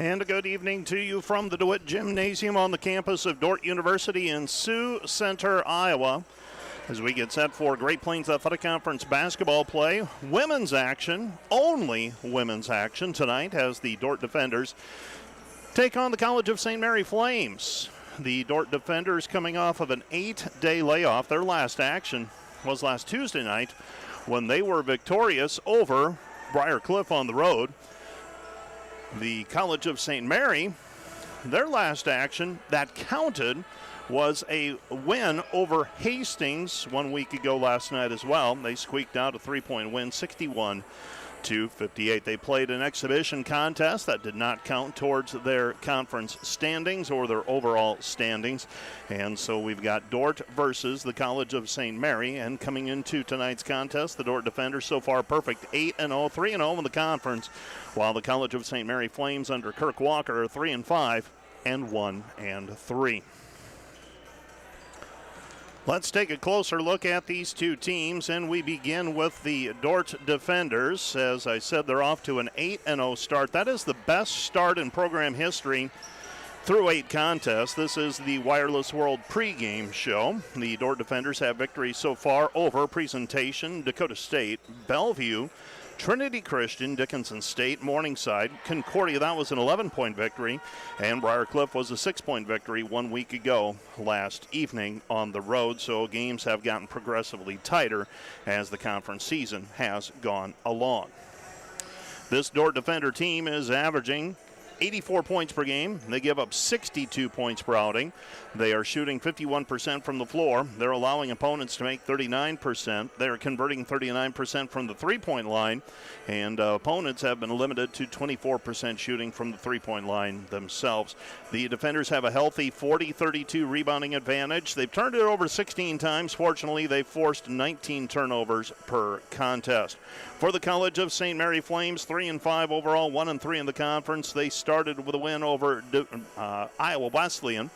And a good evening to you from the DeWitt Gymnasium on the campus of Dordt University in Sioux Center, Iowa. As we get set for Great Plains Athletic Conference basketball play, women's action, only women's action tonight as the Dordt Defenders take on the College of St. Mary Flames. The Dordt Defenders coming off of an 8-day layoff. Their last action was last Tuesday night when they were victorious over Briar Cliff on the road. The College of St. Mary, their last action that counted was a win over Hastings 1 week ago last night as well. They squeaked out a 3-point win, 61-58. They played an exhibition contest that did not count towards their conference standings or their overall standings. And so we've got Dordt versus the College of St. Mary. And coming into tonight's contest, the Dordt Defenders so far perfect, 8-0, 3-0 in the conference, while the College of St. Mary Flames under Kirk Walker are 3-5 and 1-3. Let's take a closer look at these two teams, and we begin with the Dordt Defenders. As I said, they're off to an 8-0 start. That is the best start in program history through 8 contests. This is the Wireless World pregame show. The Dordt Defenders have victories so far over Presentation, Dakota State, Bellevue, Trinity Christian, Dickinson State, Morningside, Concordia, that was an 11-point victory, and Briar Cliff was a 6-point victory 1 week ago last evening on the road. So games have gotten progressively tighter as the conference season has gone along. This Dordt Defender team is averaging 84 points per game. They give up 62 points per outing. They are shooting 51% from the floor. They're allowing opponents to make 39%. They're converting 39% from the three-point line, and opponents have been limited to 24% shooting from the three-point line themselves. The Defenders have a healthy 40-32 rebounding advantage. They've turned it over 16 times. Fortunately, they've forced 19 turnovers per contest. For the College of St. Mary Flames, 3-5 overall, 1-3 in the conference. They started with a win over Iowa Wesleyan,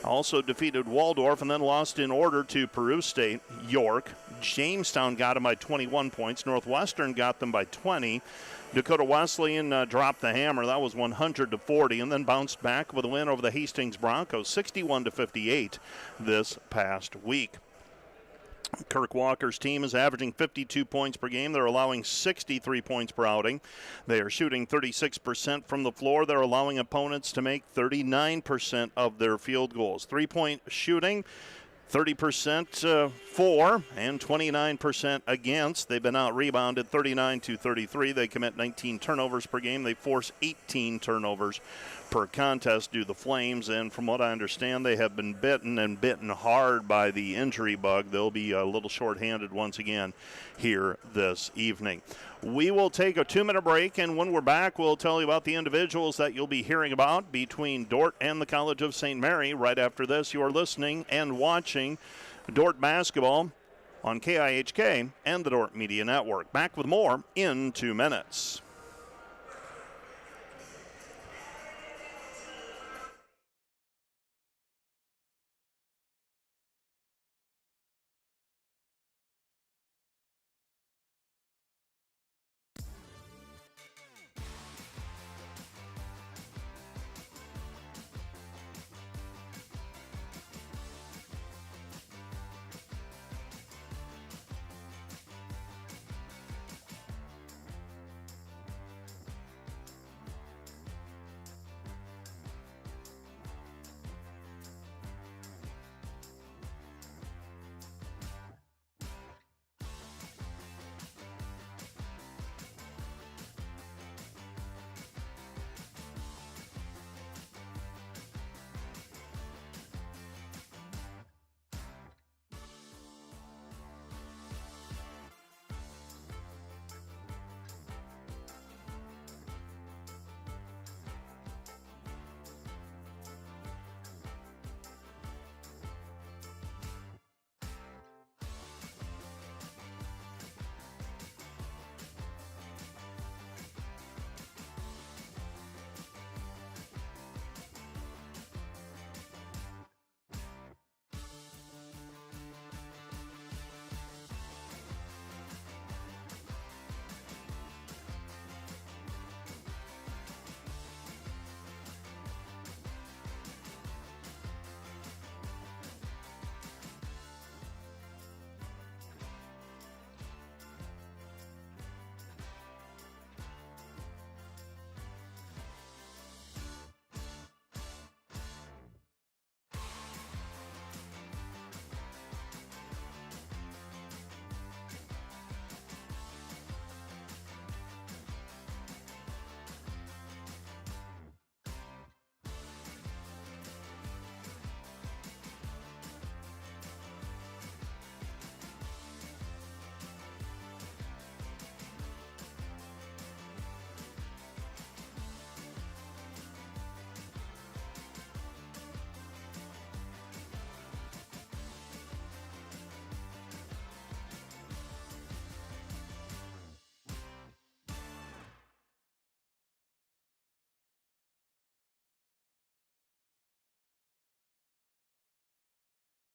also defeated Waldorf, and then lost in order to Peru State, York. Jamestown got them by 21 points. Northwestern got them by 20. Dakota Wesleyan dropped the hammer. That was 100-40, and then bounced back with a win over the Hastings Broncos, 61-58 this past week. Kirk Walker's team is averaging 52 points per game. They're allowing 63 points per outing. They are shooting 36% from the floor. They're allowing opponents to make 39% of their field goals. Three-point shooting, 30% for and 29% against. They've been out-rebounded 39-33. They commit 19 turnovers per game. They force 18 turnovers per contest due to the Flames, and from what I understand, they have been bitten and bitten hard by the injury bug. They'll be a little shorthanded once again here this evening. We will take a 2-minute break, and when we're back, we'll tell you about the individuals that you'll be hearing about between Dordt and the College of St. Mary. Right after this, you are listening and watching Dordt basketball on KIHK and the Dordt Media Network. Back with more in 2 minutes.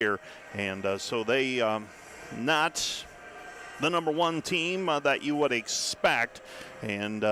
here. And so they not the number one team that you would expect. And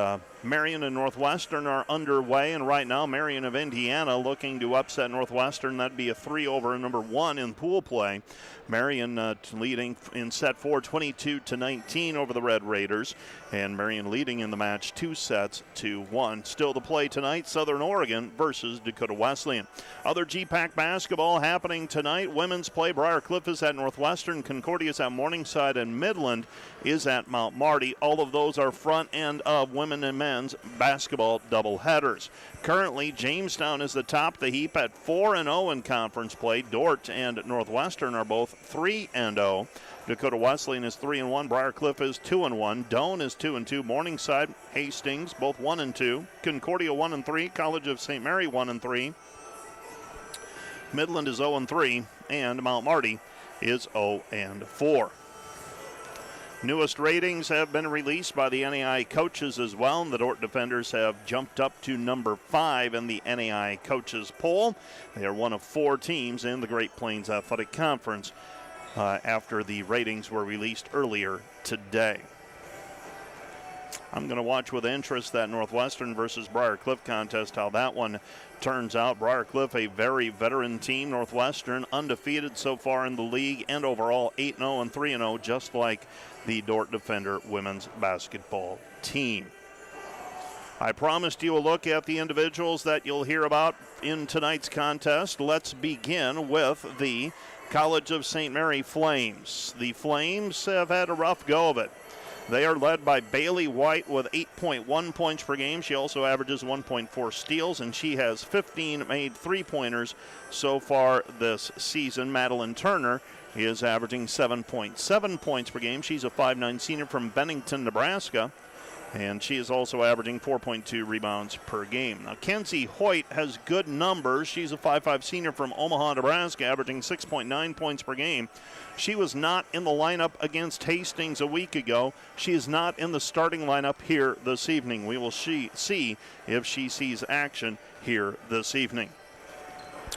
Marion and Northwestern are underway, and right now Marion of Indiana looking to upset Northwestern. That'd be a 3 over number 1 in pool play. Marion leading in set 4, 22-19 over the Red Raiders, and Marion leading in the match 2-1. Still to play tonight, Southern Oregon versus Dakota Wesleyan. Other GPAC basketball happening tonight. Women's play, Briar Cliff is at Northwestern, Concordia is at Morningside, and Midland is at Mount Marty. All of those are front end of women and men's basketball doubleheaders. Currently, Jamestown is the top of the heap at 4-0 in conference play. Dordt and Northwestern are both 3-0. Dakota Wesleyan is 3-1. Briar Cliff is 2-1. Doane is 2-2. Morningside, Hastings, both 1-2. Concordia 1-3. College of St. Mary 1-3. Midland is 0-3, and Mount Marty is 0-4. Newest ratings have been released by the NAI coaches as well, and the Dordt Defenders have jumped up to number 5 in the NAI coaches poll. They are one of 4 teams in the Great Plains Athletic Conference after the ratings were released earlier today. I'm going to watch with interest that Northwestern versus Briar Cliff contest, how that one turns out. Briar Cliff, a very veteran team. Northwestern undefeated so far in the league and overall 8-0 and 3-0, just like the Dordt Defender women's basketball team. I promised you a look at the individuals that you'll hear about in tonight's contest. Let's begin with the College of St. Mary Flames. The Flames have had a rough go of it. They are led by Bailey White with 8.1 points per game. She also averages 1.4 steals, and she has 15 made three-pointers so far this season. Madeline Turner is averaging 7.7 points per game. She's a 5'9 senior from Bennington, Nebraska, and she is also averaging 4.2 rebounds per game. Now, Kenzie Hoyt has good numbers. She's a 5'5 senior from Omaha, Nebraska, averaging 6.9 points per game. She was not in the lineup against Hastings a week ago. She is not in the starting lineup here this evening. We will see if she sees action here this evening.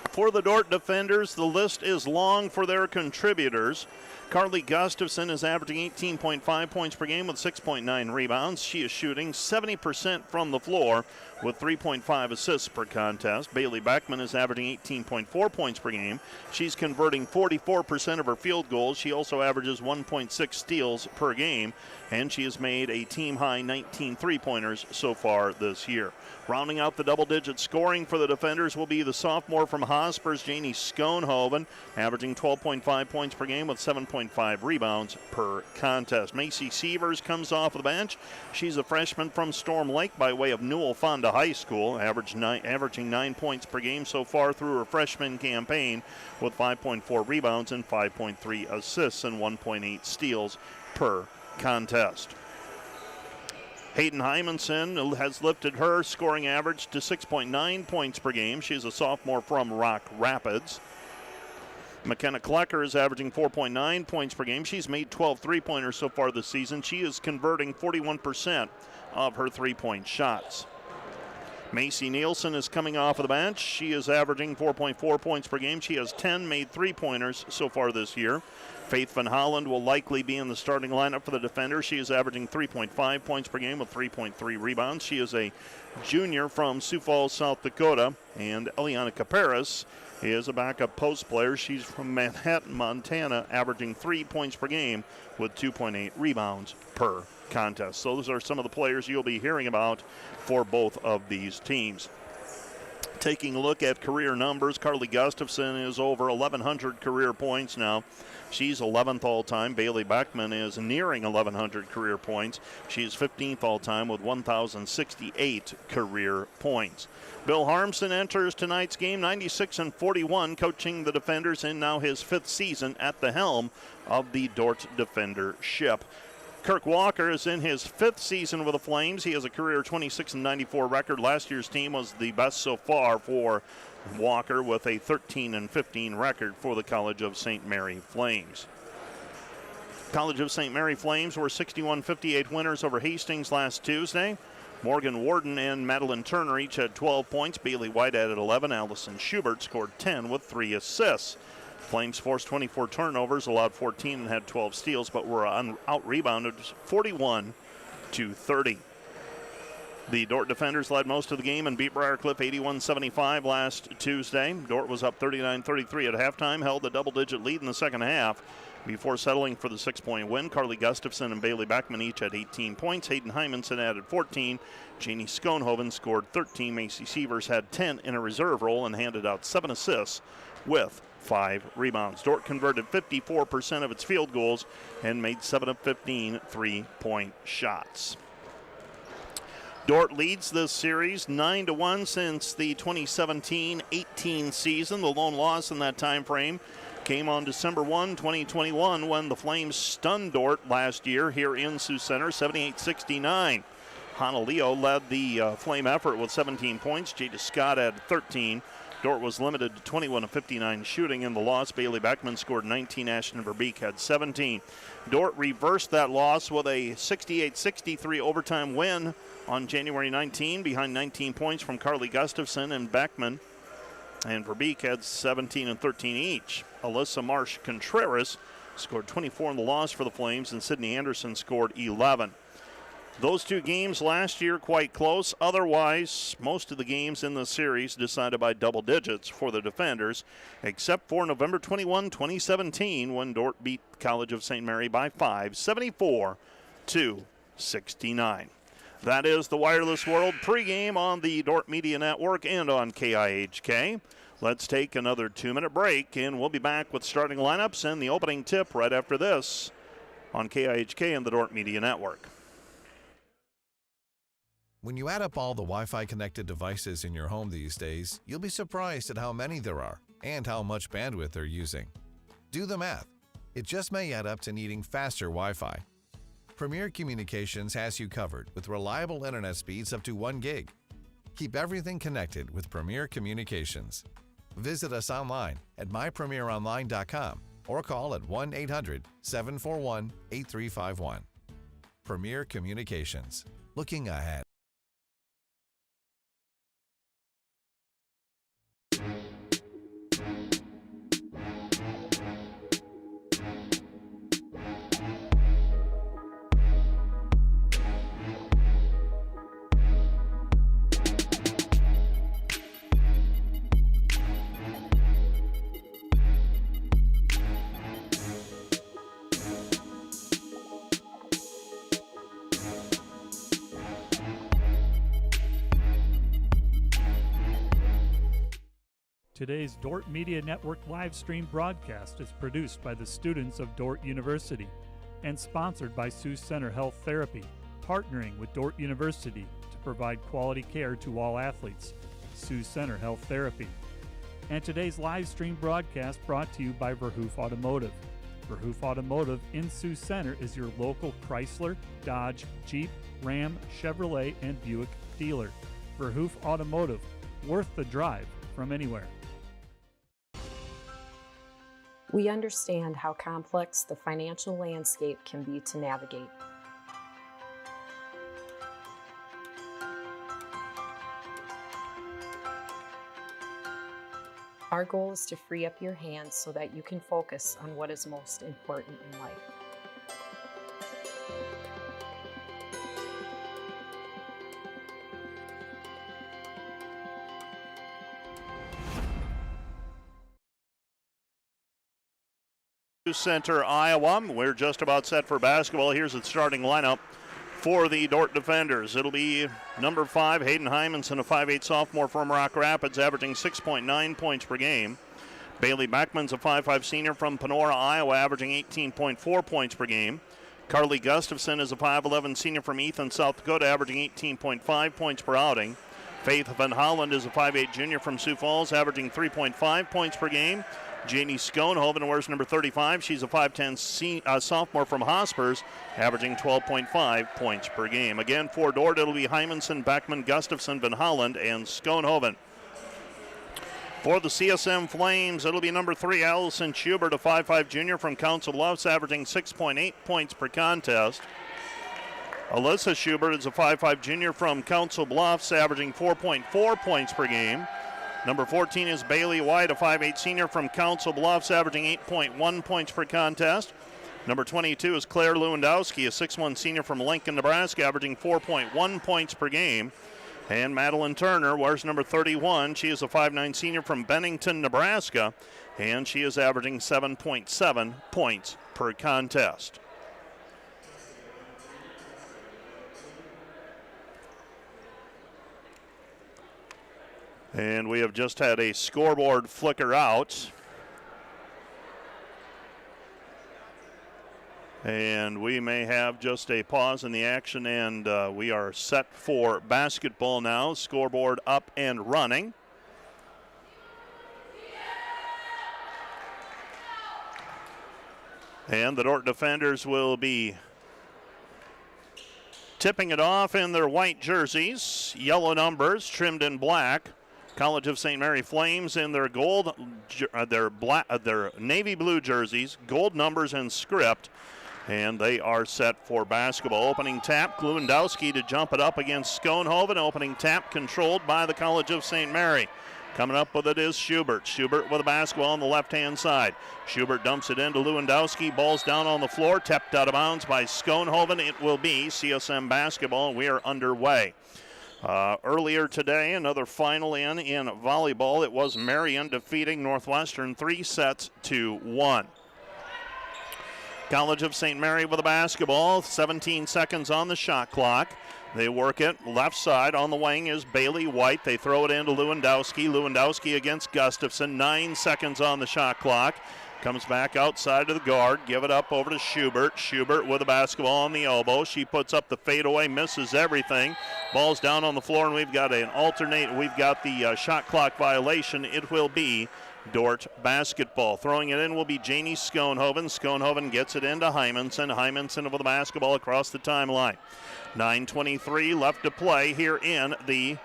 For the Dordt Defenders, the list is long for their contributors. Carly Gustafson is averaging 18.5 points per game with 6.9 rebounds. She is shooting 70% from the floor with 3.5 assists per contest. Bailey Beckman is averaging 18.4 points per game. She's converting 44% of her field goals. She also averages 1.6 steals per game, and she has made a team-high 19 three-pointers so far this year. Rounding out the double-digit scoring for the Defenders will be the sophomore from Hospers, Janie Schoenhoven, averaging 12.5 points per game with 7.5 rebounds per contest. Macy Sievers comes off the bench. She's a freshman from Storm Lake by way of Newell Fonda High School, averaging 9 points per game so far through her freshman campaign with 5.4 rebounds and 5.3 assists and 1.8 steals per contest. Hayden Hymanson has lifted her scoring average to 6.9 points per game. She's a sophomore from Rock Rapids. McKenna Klecker is averaging 4.9 points per game. She's made 12 three-pointers so far this season. She is converting 41% of her three-point shots. Macy Nielsen is coming off of the bench. She is averaging 4.4 points per game. She has 10 made three-pointers so far this year. Faith Van Holland will likely be in the starting lineup for the Defenders. She is averaging 3.5 points per game with 3.3 rebounds. She is a junior from Sioux Falls, South Dakota. And Eliana Caparas is a backup post player. She's from Manhattan, Montana, averaging 3 points per game with 2.8 rebounds per contest. So those are some of the players you'll be hearing about for both of these teams. Taking a look at career numbers, Carly Gustafson is over 1,100 career points now. She's 11th all-time. Bailey Beckman is nearing 1,100 career points. She's 15th all-time with 1,068 career points. Bill Harmson enters tonight's game 96-41, coaching the Defenders in now his 5th season at the helm of the Dordt Defender ship. Kirk Walker is in his 5th season with the Flames. He has a career 26-94 record. Last year's team was the best so far for Walker with a 13-15 record for the College of St. Mary Flames. College of St. Mary Flames were 61-58 winners over Hastings last Tuesday. Morgan Warden and Madeline Turner each had 12 points. Bailey White added 11. Allison Schubert scored 10 with 3 assists. Flames forced 24 turnovers, allowed 14, and had 12 steals, but were out-rebounded 41-30. The Dordt defenders led most of the game and beat Briarcliff 81-75 last Tuesday. Dordt was up 39-33 at halftime, held a double-digit lead in the second half before settling for the 6-point win. Carly Gustafson and Bailey Beckman each had 18 points. Hayden Hymanson added 14. Janie Schoenhoven scored 13. Macy Sievers had 10 in a reserve role and handed out 7 assists with 5 rebounds. Dordt converted 54% of its field goals and made 7 of 15 three-point shots. Dordt leads this series 9-1 since the 2017-18 season. The lone loss in that time frame came on December 1, 2021, when the Flames stunned Dordt last year here in Sioux Center, 78-69. Hannah Leo led the Flame effort with 17 points. Jada Scott had 13. Dordt was limited to 21 of 59 shooting in the loss. Bailey Beckman scored 19. Ashton Verbeek had 17. Dordt reversed that loss with a 68-63 overtime win on January 19 behind 19 points from Carly Gustafson and Beckman. And Verbeek had 17 and 13 each. Alyssa Marsh Contreras scored 24 in the loss for the Flames, and Sydney Anderson scored 11. Those two games last year quite close. Otherwise, most of the games in the series decided by double digits for the defenders, except for November 21, 2017, when Dordt beat College of St. Mary by 5, 74-69. That is the Wireless World pregame on the Dordt Media Network and on KIHK. Let's take another 2-minute break, and we'll be back with starting lineups and the opening tip right after this on KIHK and the Dordt Media Network. When you add up all the Wi-Fi connected devices in your home these days, you'll be surprised at how many there are and how much bandwidth they're using. Do the math. It just may add up to needing faster Wi-Fi. Premier Communications has you covered with reliable internet speeds up to 1 gig. Keep everything connected with Premier Communications. Visit us online at mypremieronline.com or call at 1-800-741-8351. Premier Communications. Looking ahead. Today's Dordt Media Network live stream broadcast is produced by the students of Dordt University and sponsored by Sioux Center Health Therapy, partnering with Dordt University to provide quality care to all athletes. Sioux Center Health Therapy. And today's live stream broadcast brought to you by Verhoof Automotive. Verhoof Automotive in Sioux Center is your local Chrysler, Dodge, Jeep, Ram, Chevrolet, and Buick dealer. Verhoof Automotive, worth the drive from anywhere. We understand how complex the financial landscape can be to navigate. Our goal is to free up your hands so that you can focus on what is most important in life. Center, Iowa. We're just about set for basketball. Here's the starting lineup for the Dordt defenders. It'll be number 5, Hayden Hymanson, a 5'8 sophomore from Rock Rapids, averaging 6.9 points per game. Bailey Beckman's a 5'5 senior from Panora, Iowa, averaging 18.4 points per game. Carly Gustafson is a 5'11 senior from Ethan, South Dakota, averaging 18.5 points per outing. Faith Van Holland is a 5'8 junior from Sioux Falls, averaging 3.5 points per game. Janie Schoenhoven wears number 35. She's a 5'10 sophomore from Hospers, averaging 12.5 points per game. Again, for Dordt, it'll be Hymanson, Beckman, Gustafson, Van Holland, and Schoenhoven. For the CSM Flames, it'll be number 3, Allison Schubert, a 5'5 junior from Council Bluffs, averaging 6.8 points per contest. Alyssa Schubert is a 5'5 junior from Council Bluffs, averaging 4.4 points per game. Number 14 is Bailey White, a 5'8 senior from Council Bluffs, averaging 8.1 points per contest. Number 22 is Claire Lewandowski, a 6'1 senior from Lincoln, Nebraska, averaging 4.1 points per game. And Madeline Turner wears number 31. She is a 5'9 senior from Bennington, Nebraska, and she is averaging 7.7 points per contest. And we have just had a scoreboard flicker out. And we may have just a pause in the action, and we are set for basketball now. Scoreboard up and running. And the Dordt defenders will be tipping it off in their white jerseys, yellow numbers trimmed in black. College of St. Mary Flames in their gold, their navy blue jerseys, gold numbers and script, and they are set for basketball. Opening tap, Lewandowski to jump it up against Schoenhoven. Opening tap controlled by the College of St. Mary. Coming up with it is Schubert. Schubert with a basketball on the left-hand side. Schubert dumps it into Lewandowski. Ball's down on the floor, tapped out of bounds by Schoenhoven. It will be CSM basketball. We are underway. Earlier today, another final in volleyball. It was Marion defeating Northwestern 3-1. College of St. Mary with a basketball. 17 seconds on the shot clock. They work it left side. On the wing is Bailey White. They throw it into Lewandowski. Lewandowski against Gustafson. 9 seconds on the shot clock. Comes back outside to the guard. Give it up over to Schubert. Schubert with a basketball on the elbow. She puts up the fadeaway, misses everything. Ball's down on the floor, and we've got an alternate. We've got the shot clock violation. It will be Dordt basketball. Throwing it in will be Janie Schoenhoven. Schoenhoven gets it into Hymanson. Hymanson with the basketball across the timeline. 9:23 left to play here in the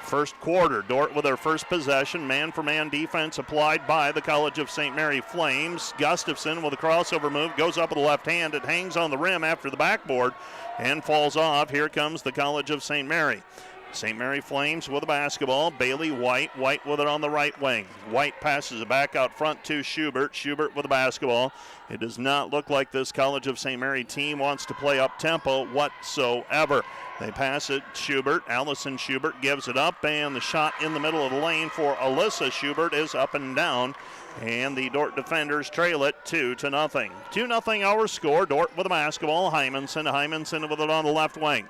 first quarter. Dordt with their first possession. Man-for-man defense applied by the College of St. Mary Flames. Gustafson with a crossover move. Goes up with the left hand. It hangs on the rim after the backboard and falls off. Here comes the College of St. Mary. St. Mary Flames with a basketball. Bailey White. White with it on the right wing. White passes it back out front to Schubert. Schubert with a basketball. It does not look like this College of St. Mary team wants to play up-tempo whatsoever. They pass it. Schubert. Allison Schubert gives it up, and the shot in the middle of the lane for Alyssa Schubert is up and down. And the Dordt defenders trail it 2-0. 2-0 our score. Dordt with a basketball. Hymanson with it on the left wing.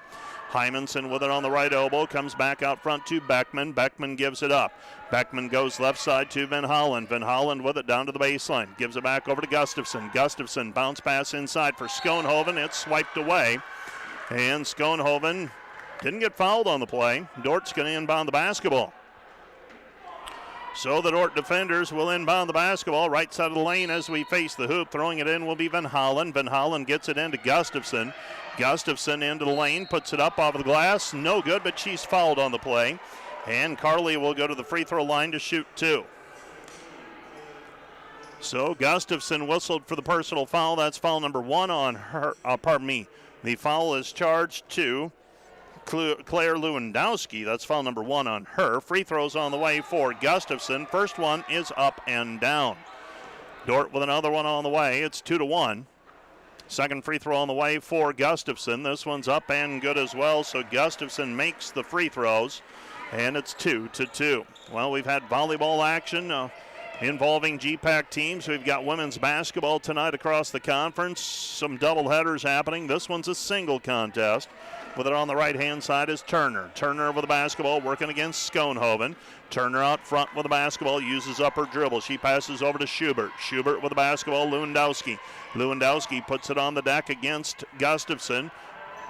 Hymanson with it on the right elbow, comes back out front to Beckman. Beckman gives it up. Beckman goes left side to Van Hollen. Van Hollen with it down to the baseline. Gives it back over to Gustafson. Gustafson bounce pass inside for Schoenhoven. It's swiped away. And Schoenhoven didn't get fouled on the play. Dordt's going to inbound the basketball. So the Dordt defenders will inbound the basketball right side of the lane as we face the hoop. Throwing it in will be Van Hollen. Van Hollen gets it into Gustafson. Gustafson into the lane, puts it up off of the glass. No good, but she's fouled on the play. And Carly will go to the free throw line to shoot 2. So Gustafson whistled for the personal foul. That's foul number 1 on her. The foul is charged to Claire Lewandowski. That's foul number 1 on her. Free throws on the way for Gustafson. First one is up and down. Dordt with another one on the way. It's 2-1. Second free throw on the way for Gustafson. This one's up and good as well, so Gustafson makes the free throws, and it's 2-2. Well, we've had volleyball action involving GPAC teams. We've got women's basketball tonight across the conference. Some doubleheaders happening. This one's a single contest. With it on the right-hand side is Turner. Turner with the basketball working against Schoenhoven. Turner out front with the basketball, uses up her dribble. She passes over to Schubert. Schubert with the basketball, Lewandowski. Lewandowski puts it on the deck against Gustafson.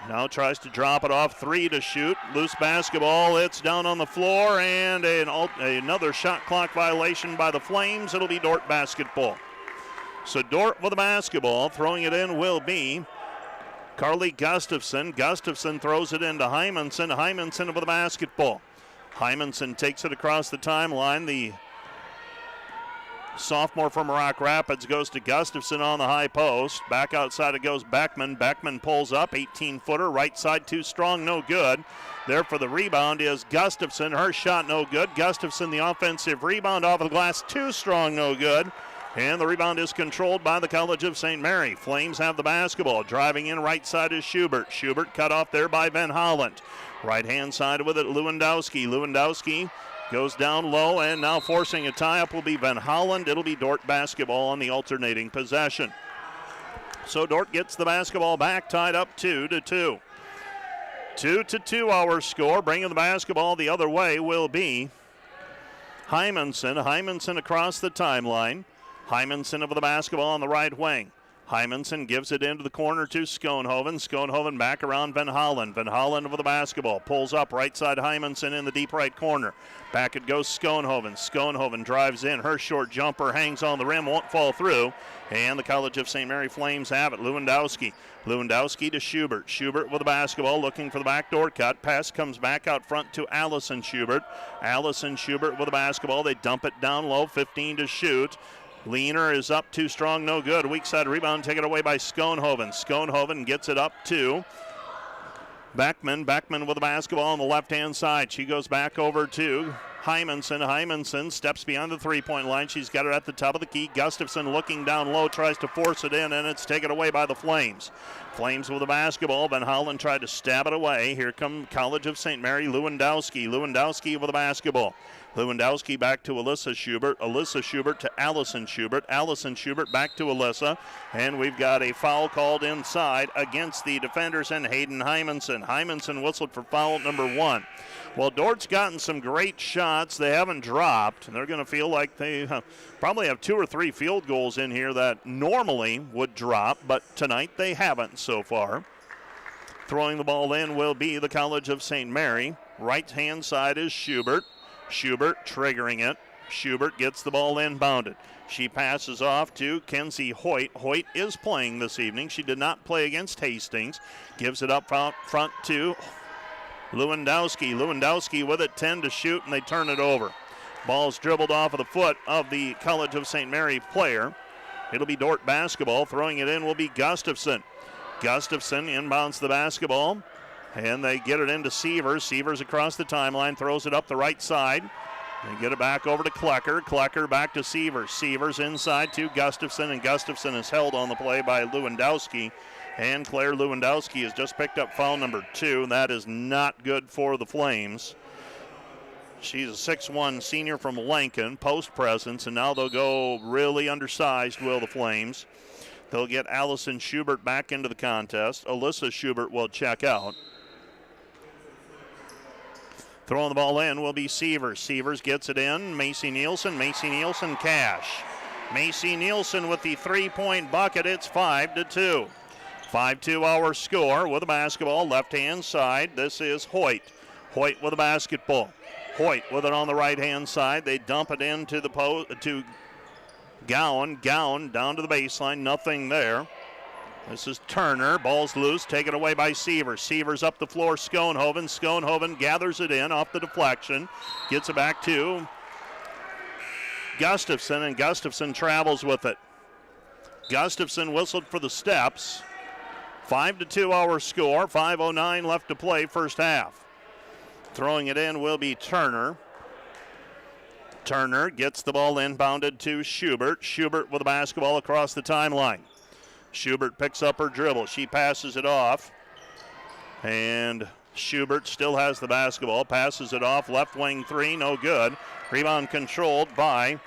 Now tries to drop it off 3 to shoot. Loose basketball, it's down on the floor, and another shot clock violation by the Flames. It'll be Dordt basketball. So Dordt with the basketball, throwing it in will be Carly Gustafson. Gustafson throws it into Hymanson. Hymanson with the basketball. Hymanson takes it across the timeline. The sophomore from Rock Rapids, goes to Gustafson on the high post. Back outside it goes Beckman. Beckman pulls up, 18-footer, right side too strong, no good. There for the rebound is Gustafson. Her shot no good. Gustafson, the offensive rebound off of the glass, too strong, no good. And the rebound is controlled by the College of St. Mary. Flames have the basketball. Driving in right side is Schubert. Schubert cut off there by Van Holland. Right-hand side with it, Lewandowski. Lewandowski goes down low, and now forcing a tie-up will be Van Holland. It'll be Dordt basketball on the alternating possession. So Dordt gets the basketball back, tied up 2-2. 2-2 our score. Bringing the basketball the other way will be Hymanson. Hymanson across the timeline. Hymanson over the basketball on the right wing. Hymanson gives it into the corner to Schoenhoven. Schoenhoven back around Van Holland. Van Holland over the basketball. Pulls up right side Hymanson in the deep right corner. Back it goes Schoenhoven. Schoenhoven drives in. Her short jumper hangs on the rim, won't fall through. And the College of St. Mary Flames have it. Lewandowski. Lewandowski to Schubert. Schubert with the basketball looking for the backdoor cut. Pass comes back out front to Allison Schubert. Allison Schubert with the basketball. They dump it down low. 15 to shoot. Leaner is up, too strong, no good. Weak side rebound taken away by Schoenhoven. Schoenhoven gets it up to Beckman. Beckman with the basketball on the left-hand side. She goes back over to Hymanson. Hymanson steps beyond the three-point line. She's got it at the top of the key. Gustafson looking down low, tries to force it in, and it's taken away by the Flames. Flames with the basketball. Van Holland tried to stab it away. Here come College of St. Mary. Lewandowski. Lewandowski with the basketball. Lewandowski back to Alyssa Schubert. Alyssa Schubert to Allison Schubert. Allison Schubert back to Alyssa. And we've got a foul called inside against the defenders and Hayden Hymanson. Hymanson whistled for foul number 1. Well, Dordt's gotten some great shots. They haven't dropped. They're going to feel like they probably have 2 or 3 field goals in here that normally would drop, but tonight they haven't so far. Throwing the ball in will be the College of St. Mary. Right-hand side is Schubert. Schubert triggering it. Schubert gets the ball inbounded. She passes off to Kenzie Hoyt. Hoyt is playing this evening. She did not play against Hastings. Gives it up front to Lewandowski. Lewandowski with it, 10 to shoot, and they turn it over. Ball's dribbled off of the foot of the College of St. Mary player. It'll be Dordt basketball. Throwing it in will be Gustafson. Gustafson inbounds the basketball. And they get it into Sievers. Sievers across the timeline, throws it up the right side. They get it back over to Klecker. Klecker back to Sievers. Sievers inside to Gustafson, and Gustafson is held on the play by Lewandowski. And Claire Lewandowski has just picked up foul number 2. That is not good for the Flames. She's a 6'1 senior from Lincoln, post presence, and now they'll go really undersized, will the Flames. They'll get Allison Schubert back into the contest. Alyssa Schubert will check out. Throwing the ball in will be Sievers. Sievers gets it in. Macy Nielsen. Macy Nielsen cash. Macy Nielsen with the three-point bucket. It's 5-2. 5-2 our score with the basketball. Left-hand side. This is Hoyt. Hoyt with the basketball. Hoyt with it on the right-hand side. They dump it into the to Gowan. Gowan down to the baseline. Nothing there. This is Turner. Ball's loose. Taken away by Sievers. Sievers up the floor. Schoenhoven. Schoenhoven gathers it in off the deflection. Gets it back to Gustafson, and Gustafson travels with it. Gustafson whistled for the steps. 5-2 our score. 5:09 left to play first half. Throwing it in will be Turner. Turner gets the ball inbounded to Schubert. Schubert with the basketball across the timeline. Schubert picks up her dribble. She passes it off. And Schubert still has the basketball. Passes it off. Left wing 3, no good. Rebound controlled by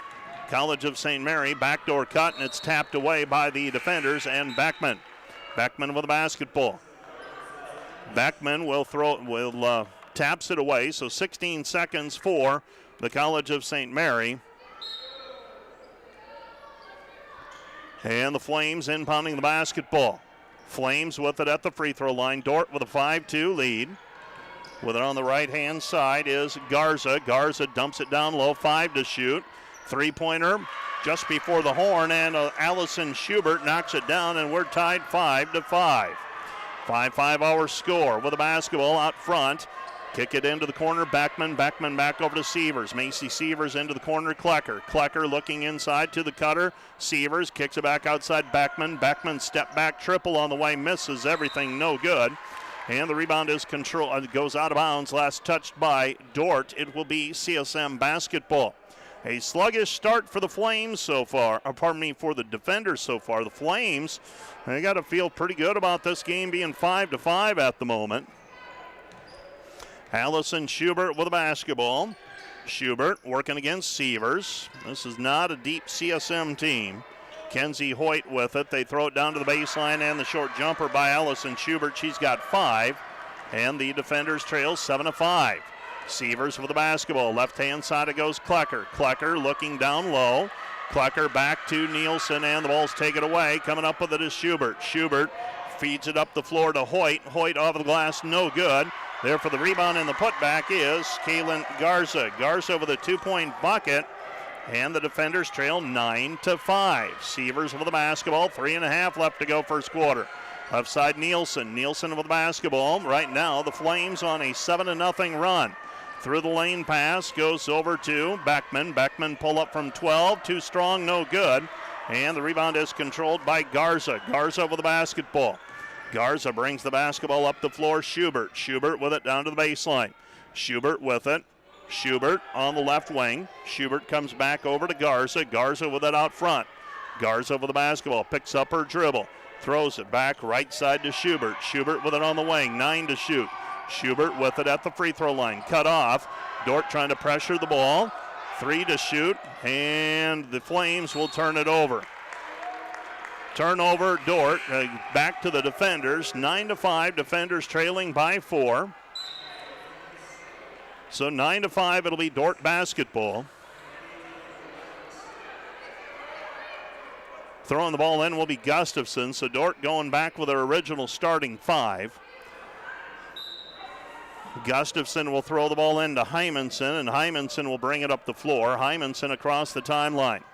College of St. Mary. Backdoor cut, and it's tapped away by the defenders and Beckman. Beckman with the basketball. Beckman will taps it away. So 16 seconds for the College of St. Mary. And the Flames inbounding the basketball. Flames with it at the free throw line. Dordt with a 5-2 lead. With it on the right-hand side is Garza. Garza dumps it down low, 5 to shoot. Three-pointer just before the horn, and Allison Schubert knocks it down, and we're tied 5-5. 5-5 our score with the basketball out front Kick it into the corner. Beckman back over to Sievers. Macy Sievers into the corner. Klecker looking inside to the cutter. Sievers kicks it back outside Beckman. Step back triple on the way. Misses everything. No good. And the rebound is goes out of bounds. Last touched by Dordt. It will be CSM basketball. A sluggish start for the Flames so far. For the defenders so far. The Flames, they got to feel pretty good about this game being 5-5 at the moment. Allison Schubert with the basketball. Schubert working against Sievers. This is not a deep CSM team. Kenzie Hoyt with it. They throw it down to the baseline and the short jumper by Allison Schubert. She's got 5. And the defenders trail 7-5. Sievers with the basketball. Left-hand side it goes Klecker. Klecker looking down low. Klecker back to Nielsen and the ball's taken away. Coming up with it is Schubert. Schubert feeds it up the floor to Hoyt. Hoyt off the glass, no good. There for the rebound and the putback is Kaylin Garza. Garza with a 2-point bucket, and the defenders trail 9-5. Sievers with the basketball, 3.5 left to go first quarter. Left side Nielsen. Nielsen with the basketball. Right now the Flames on a 7-0 run. Through the lane pass goes over to Beckman. Beckman pull up from 12. Too strong, no good. And the rebound is controlled by Garza. Garza with the basketball. Garza brings the basketball up the floor. Schubert with it down to the baseline. Schubert with it. Schubert on the left wing. Schubert comes back over to Garza. Garza with it out front. Garza with the basketball. Picks up her dribble. Throws it back right side to Schubert. Schubert with it on the wing. 9 to shoot. Schubert with it at the free throw line. Cut off. Dordt trying to pressure the ball. 3 to shoot. And the Flames will turn it over. Turnover, Dordt, back to the defenders. 9-5, defenders trailing by 4. So 9-5, it'll be Dordt basketball. Throwing the ball in will be Gustafson, so Dordt going back with their original starting 5. Gustafson will throw the ball into Hymanson, and Hymanson will bring it up the floor. Hymanson across the timeline.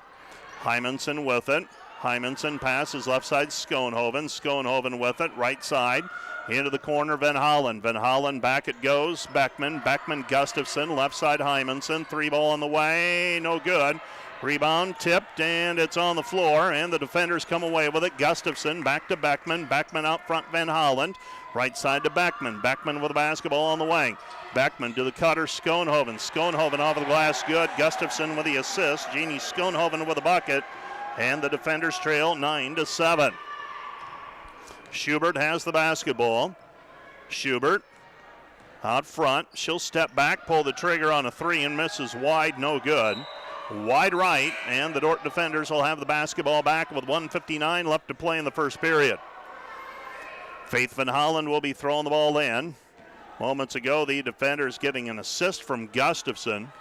Hymanson with it. Hymanson passes left side Schoenhoven. Schoenhoven with it, right side. Into the corner, Van Hollen. Van Hollen back it goes. Beckman, Gustafson, left side Hymanson. 3 ball on the way, no good. Rebound tipped, and it's on the floor, and the defenders come away with it. Gustafson back to Beckman. Beckman out front, Van Hollen. Right side to Beckman. Beckman with the basketball on the wing. Beckman to the cutter, Schoenhoven. Schoenhoven off the glass, good. Gustafson with the assist. Jeannie Schoenhoven with the bucket. And the defenders trail 9-7. Schubert has the basketball. Schubert out front. She'll step back, pull the trigger on a 3 and misses wide, no good. Wide right, and the Dordt defenders will have the basketball back with 1:59 left to play in the first period. Faith Van Hollen will be throwing the ball in. Moments ago, the defenders getting an assist from Gustafson.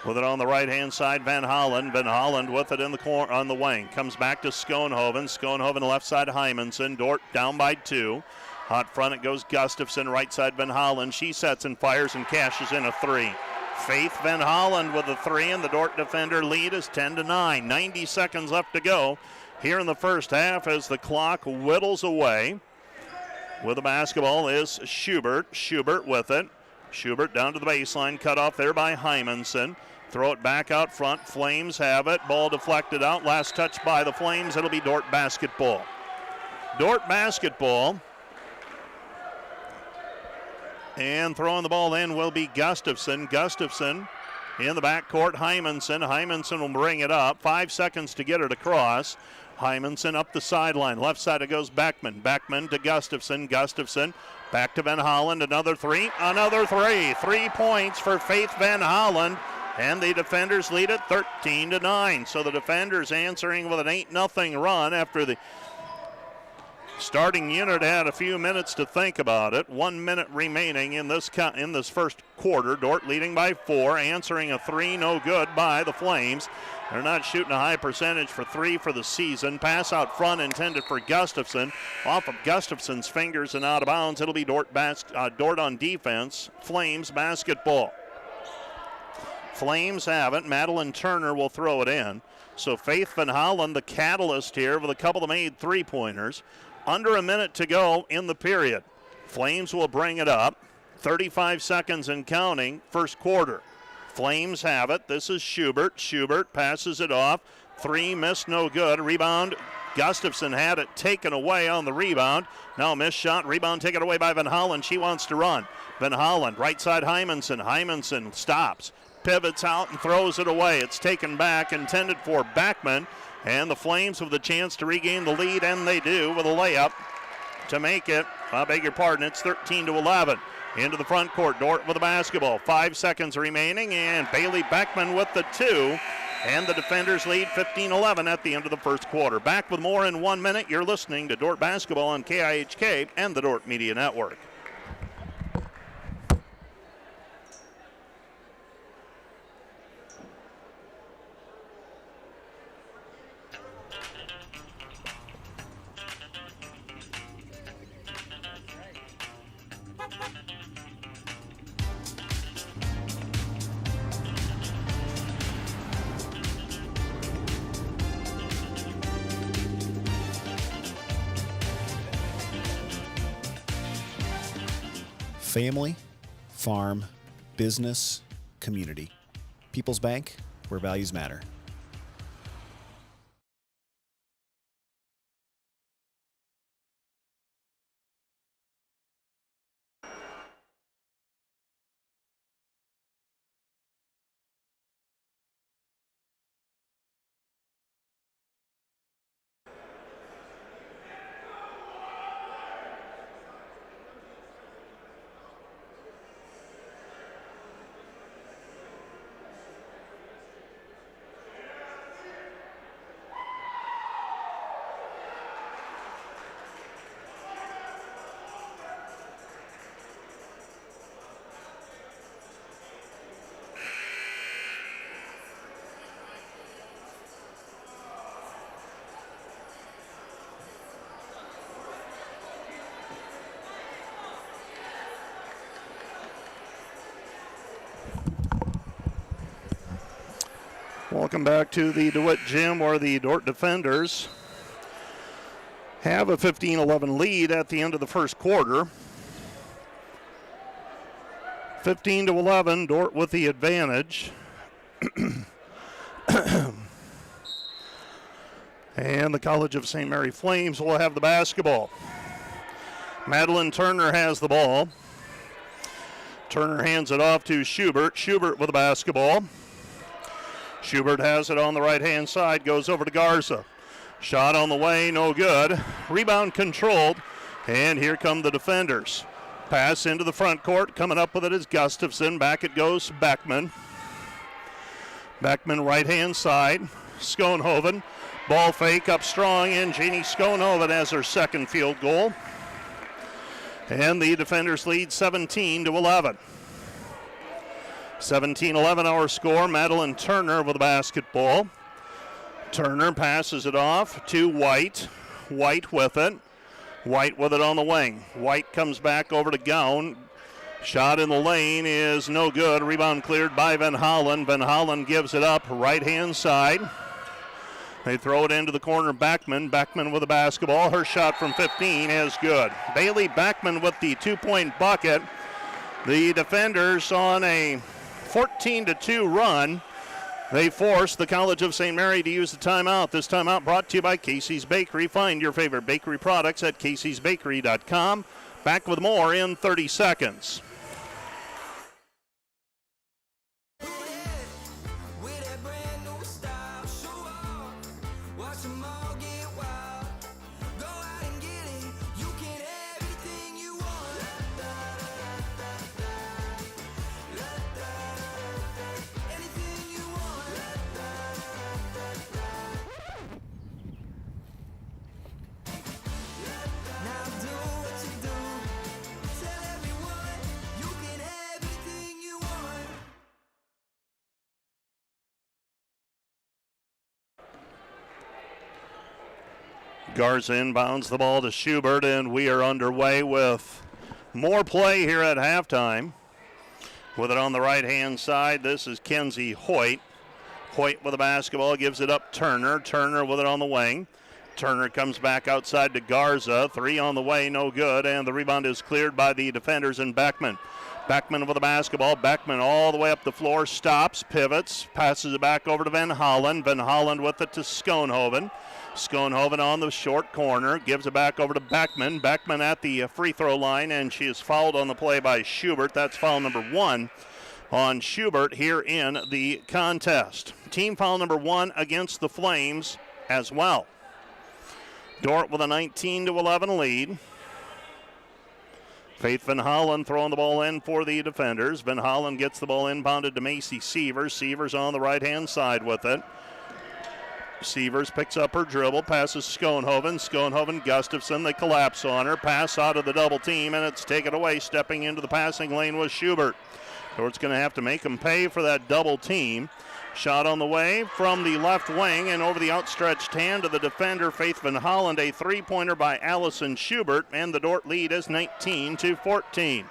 With it on the right-hand side, Van Hollen. Van Hollen with it in the corner on the wing. Comes back to Schoenhoven. Schoenhoven left side Hymanson. Dordt down by 2. Hot front it goes Gustafson. Right side Van Hollen. She sets and fires and cashes in a 3. Faith Van Hollen with a 3, and the Dordt defender lead is 10-9. 90 seconds left to go here in the first half as the clock whittles away. With the basketball is Schubert. Schubert with it. Schubert down to the baseline, cut off there by Hymanson. Throw it back out front. Flames have it. Ball deflected out. Last touch by the Flames. It'll be Dordt basketball. Dordt basketball. And throwing the ball in will be Gustafson. Gustafson in the backcourt. Hymanson. Hymanson will bring it up. 5 seconds to get it across. Hymanson up the sideline. Left side it goes Beckman. Beckman to Gustafson. Gustafson back to Van Hollen. Another 3. Another 3. 3 points for Faith Van Hollen. And the defenders lead it 13-9. So the defenders answering with an 8-0 run after the starting unit had a few minutes to think about it. 1 minute remaining in this first quarter. Dordt leading by 4, answering a 3, no good by the Flames. They're not shooting a high percentage for 3 for the season. Pass out front intended for Gustafson. Off of Gustafson's fingers and out of bounds. It'll be Dordt on defense. Flames basketball. Flames have it. Madeline Turner will throw it in. So Faith Van Hollen, the catalyst here with a couple of made 3-pointers. Under a minute to go in the period. Flames will bring it up. 35 seconds and counting, first quarter. Flames have it. This is Schubert. Schubert passes it off. 3 missed, no good. Rebound. Gustafson had it taken away on the rebound. Now missed shot. Rebound taken away by Van Hollen. She wants to run. Van Hollen, right side Hymanson. Hymanson stops. Pivots out and throws it away. It's taken back, intended for Backman. And the Flames have the chance to regain the lead, and they do with a layup to make it. I beg your pardon, it's 13-11. Into the front court, Dordt with the basketball. 5 seconds remaining, and Bailey Beckman with the 2. And the defenders lead 15-11 at the end of the first quarter. Back with more in 1 minute. You're listening to Dordt Basketball on KIHK and the Dordt Media Network. Family, farm, business, community. People's Bank, where values matter. Welcome back to the DeWitt Gym, where the Dordt defenders have a 15-11 lead at the end of the first quarter. 15-11, Dordt with the advantage. And the College of St. Mary Flames will have the basketball. Madeline Turner has the ball. Turner hands it off to Schubert. Schubert with the basketball. Schubert has it on the right-hand side, goes over to Garza. Shot on the way, no good. Rebound controlled, and here come the defenders. Pass into the front court, coming up with it is Gustafson. Back it goes Beckman. Beckman right-hand side. Schoenhoven, ball fake up strong, and Jeannie Schoenhoven has her second field goal. And the defenders lead 17-11. 17-11 our score. Madeline Turner with the basketball. Turner passes it off to White. White with it. White with it on the wing. White comes back over to Gown. Shot in the lane is no good. Rebound cleared by Van Hollen. Van Hollen gives it up right-hand side. They throw it into the corner. Backman. Backman with the basketball. Her shot from 15 is good. Bailey Backman with the 2-point bucket. The defenders on a 14-2 run. They force the College of St. Mary to use the timeout. This timeout brought to you by Casey's Bakery. Find your favorite bakery products at caseysbakery.com. Back with more in 30 seconds. Garza inbounds the ball to Schubert, and we are underway with more play here at halftime. With it on the right-hand side, this is Kenzie Hoyt. Hoyt with the basketball, gives it up Turner. Turner with it on the wing. Turner comes back outside to Garza. 3 on the way, no good. And the rebound is cleared by the defenders and Beckman. Beckman with the basketball. Beckman all the way up the floor. Stops, pivots, passes it back over to Van Hollen. Van Hollen with it to Schoenhoven. Schoenhoven on the short corner. Gives it back over to Beckman. Beckman at the free throw line, and she is fouled on the play by Schubert. That's foul number 1 on Schubert here in the contest. Team foul number 1 against the Flames as well. Dordt with a 19-11 lead. Faith Van Hollen throwing the ball in for the defenders. Van Hollen gets the ball inbounded to Macy Sievers. Sievers on the right-hand side with it. Sievers picks up her dribble, passes Schoenhoven. Schoenhoven, Gustafson, they collapse on her. Pass out of the double team, and it's taken away. Stepping into the passing lane was Schubert. Dort's going to have to make them pay for that double team. Shot on the way from the left wing and over the outstretched hand of the defender, Faith Van Hollen. A three-pointer by Allison Schubert, and the Dordt lead is 19-14.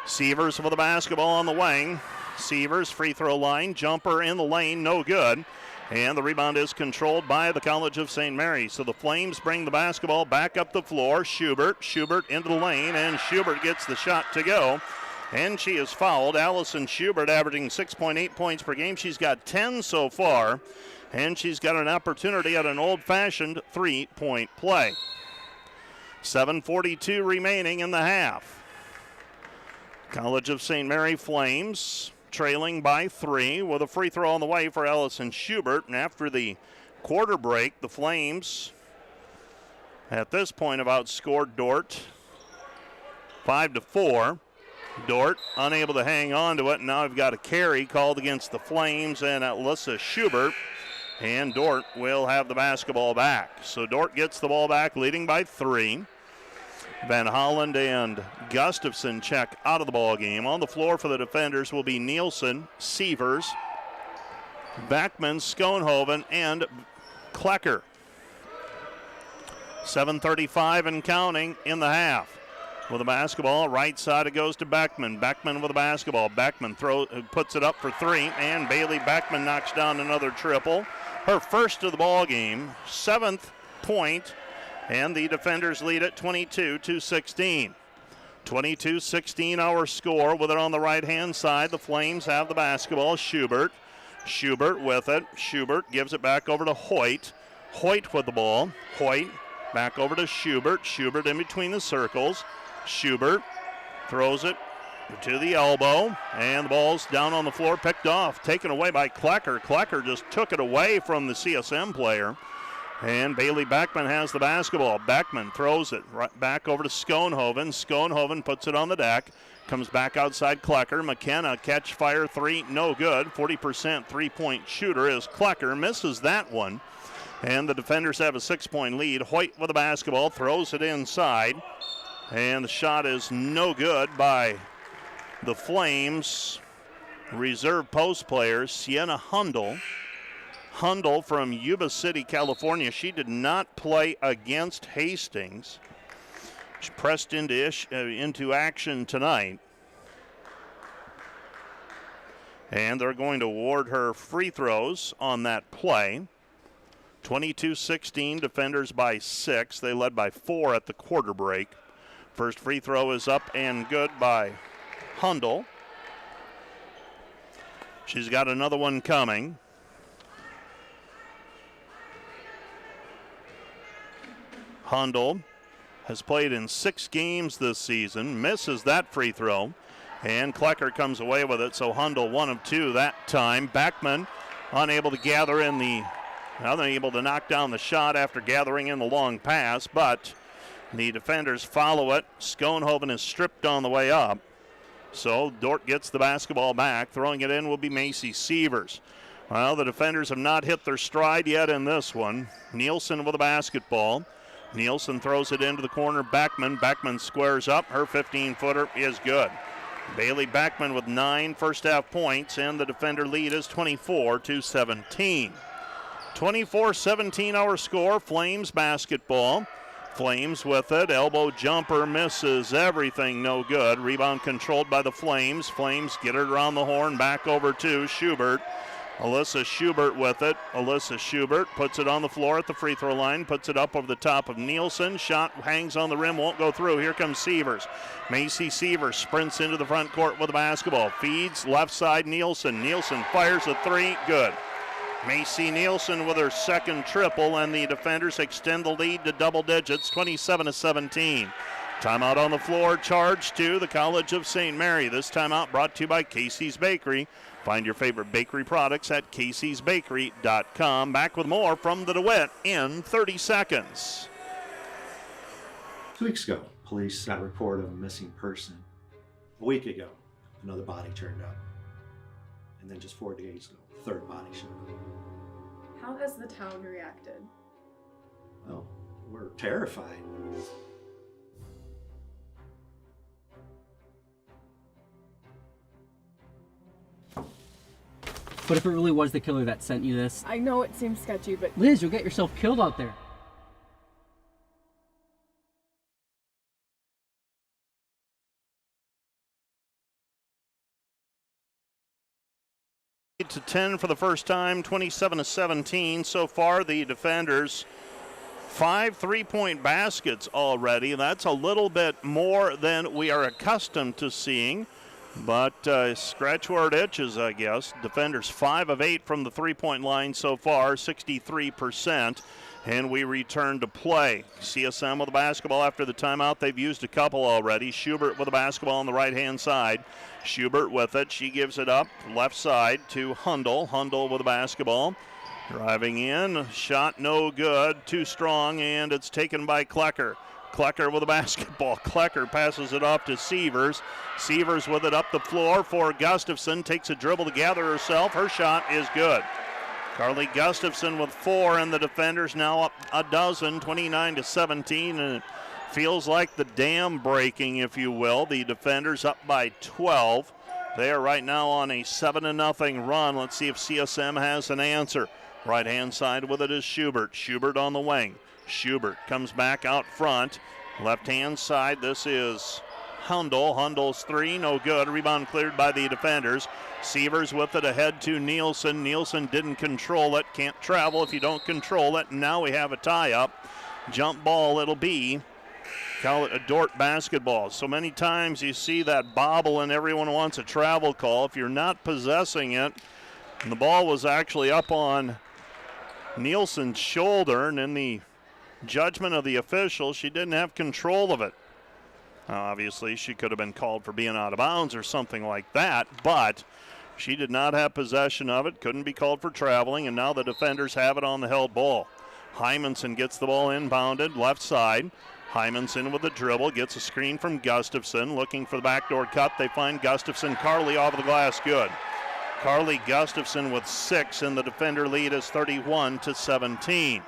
Sievers with the basketball on the wing. Sievers, free throw line, jumper in the lane, no good. And the rebound is controlled by the College of St. Mary. So the Flames bring the basketball back up the floor. Schubert into the lane, and Schubert gets the shot to go. And she is fouled. Allison Schubert averaging 6.8 points per game. She's got 10 so far, and she's got an opportunity at an old-fashioned three-point play. 7:42 remaining in the half. College of St. Mary Flames trailing by 3 with a free throw on the way for Allison Schubert. And after the quarter break, the Flames at this point have outscored Dordt 5-4. Dordt unable to hang on to it, and now we've got a carry called against the Flames and Alyssa Schubert, and Dordt will have the basketball back. So Dordt gets the ball back, leading by 3. Van Hollen and Gustafson check out of the ball game. On the floor for the defenders will be Nielsen, Sievers, Beckman, Schoenhoven, and Klecker. 7:35 and counting in the half. With the basketball, right side it goes to Beckman. Beckman with the basketball. Beckman puts it up for 3, and Bailey Beckman knocks down another triple. Her first of the ball game, 7th point, and the defenders lead at 22-16. 22-16 our score. With it on the right-hand side, the Flames have the basketball. Schubert with it. Schubert gives it back over to Hoyt. Hoyt with the ball. Hoyt back over to Schubert. Schubert in between the circles. Schubert throws it to the elbow, and the ball's down on the floor, picked off, taken away by Klecker. Klecker just took it away from the CSM player, and Bailey Beckman has the basketball. Beckman throws it right back over to Schoenhoven. Schoenhoven puts it on the deck, comes back outside Klecker. McKenna catch fire 3, no good. 40% three-point shooter as Klecker misses that one, and the defenders have a 6-point lead. Hoyt with the basketball, throws it inside, and the shot is no good by the Flames reserve post player, Sienna Hundle. Hundle from Yuba City, California. She did not play against Hastings. She pressed into action tonight. And they're going to award her free throws on that play. 22-16, defenders by 6. They led by 4 at the quarter break. First free throw is up and good by Hundle. She's got another one coming. Hundle has played in 6 games this season, misses that free throw, and Klecker comes away with it, so Hundle 1 of 2 that time. Beckman unable to knock down the shot after gathering in the long pass, but the defenders follow it. Schoenhoven is stripped on the way up. So Dordt gets the basketball back. Throwing it in will be Macy Sievers. Well, the defenders have not hit their stride yet in this one. Nielsen with the basketball. Nielsen throws it into the corner. Beckman squares up. Her 15-footer is good. Bailey Beckman with 9 first-half points, and the defender lead is 24-17. 24-17 our score. Flames basketball. Flames with it. Elbow jumper misses everything, no good. Rebound controlled by the Flames. Flames get it around the horn, back over to Schubert. Alyssa Schubert with it. Alyssa Schubert puts it on the floor at the free throw line, puts it up over the top of Nielsen. Shot hangs on the rim, won't go through. Here comes Sievers. Macy Sievers sprints into the front court with the basketball. Feeds left side Nielsen. Nielsen fires a three. Good. Macy Nielsen with her second triple, and the defenders extend the lead to double digits, 27-17. Timeout on the floor, charge to the College of St. Mary. This timeout brought to you by Casey's Bakery. Find your favorite bakery products at caseysbakery.com. Back with more from the DeWitt in 30 seconds. 2 weeks ago, police got a report of a missing person. A week ago, another body turned up. And then just 4 days ago, a third body showed up. How has the town reacted? Well, we're terrified. But if it really was the killer that sent you this... I know it seems sketchy, but... Liz, you'll get yourself killed out there. To 10 for the first time, 27-17. So far, the defenders 5 3-point baskets already. That's a little bit more than we are accustomed to seeing. But scratch where it itches, I guess. Defenders 5 of 8 from the 3-point line so far, 63%. And we return to play. CSM with the basketball after the timeout. They've used a couple already. Schubert with the basketball on the right-hand side. Schubert with it. She gives it up left side to Hundle. Hundle with the basketball. Driving in. Shot no good. Too strong, and it's taken by Klecker. Klecker with the basketball. Klecker passes it off to Sievers. Sievers with it up the floor for Gustafson. Takes a dribble to gather herself. Her shot is good. Carly Gustafson with 4, and the defenders now up a dozen, 29-17, and it feels like the dam breaking, if you will. The defenders up by 12. They are right now on a 7-0 run. Let's see if CSM has an answer. Right-hand side with it is Schubert. Schubert on the wing. Schubert comes back out front. Left-hand side, this is Hundle. Hundle's 3, no good. Rebound cleared by the defenders. Sievers with it ahead to Nielsen. Nielsen didn't control it. Can't travel if you don't control it. And now we have a tie-up. Jump ball it'll be. Call it a Dordt basketball. So many times you see that bobble and everyone wants a travel call. If you're not possessing it, and the ball was actually up on Nielsen's shoulder, and in the judgment of the official, she didn't have control of it. Obviously, she could have been called for being out of bounds or something like that, but she did not have possession of it, couldn't be called for traveling, and now the defenders have it on the held ball. Hymanson gets the ball inbounded, left side. Hymanson with the dribble, gets a screen from Gustafson, looking for the backdoor cut. They find Gustafson. Carly off the glass, good. Carly Gustafson with 6, and the defender lead is 31-17.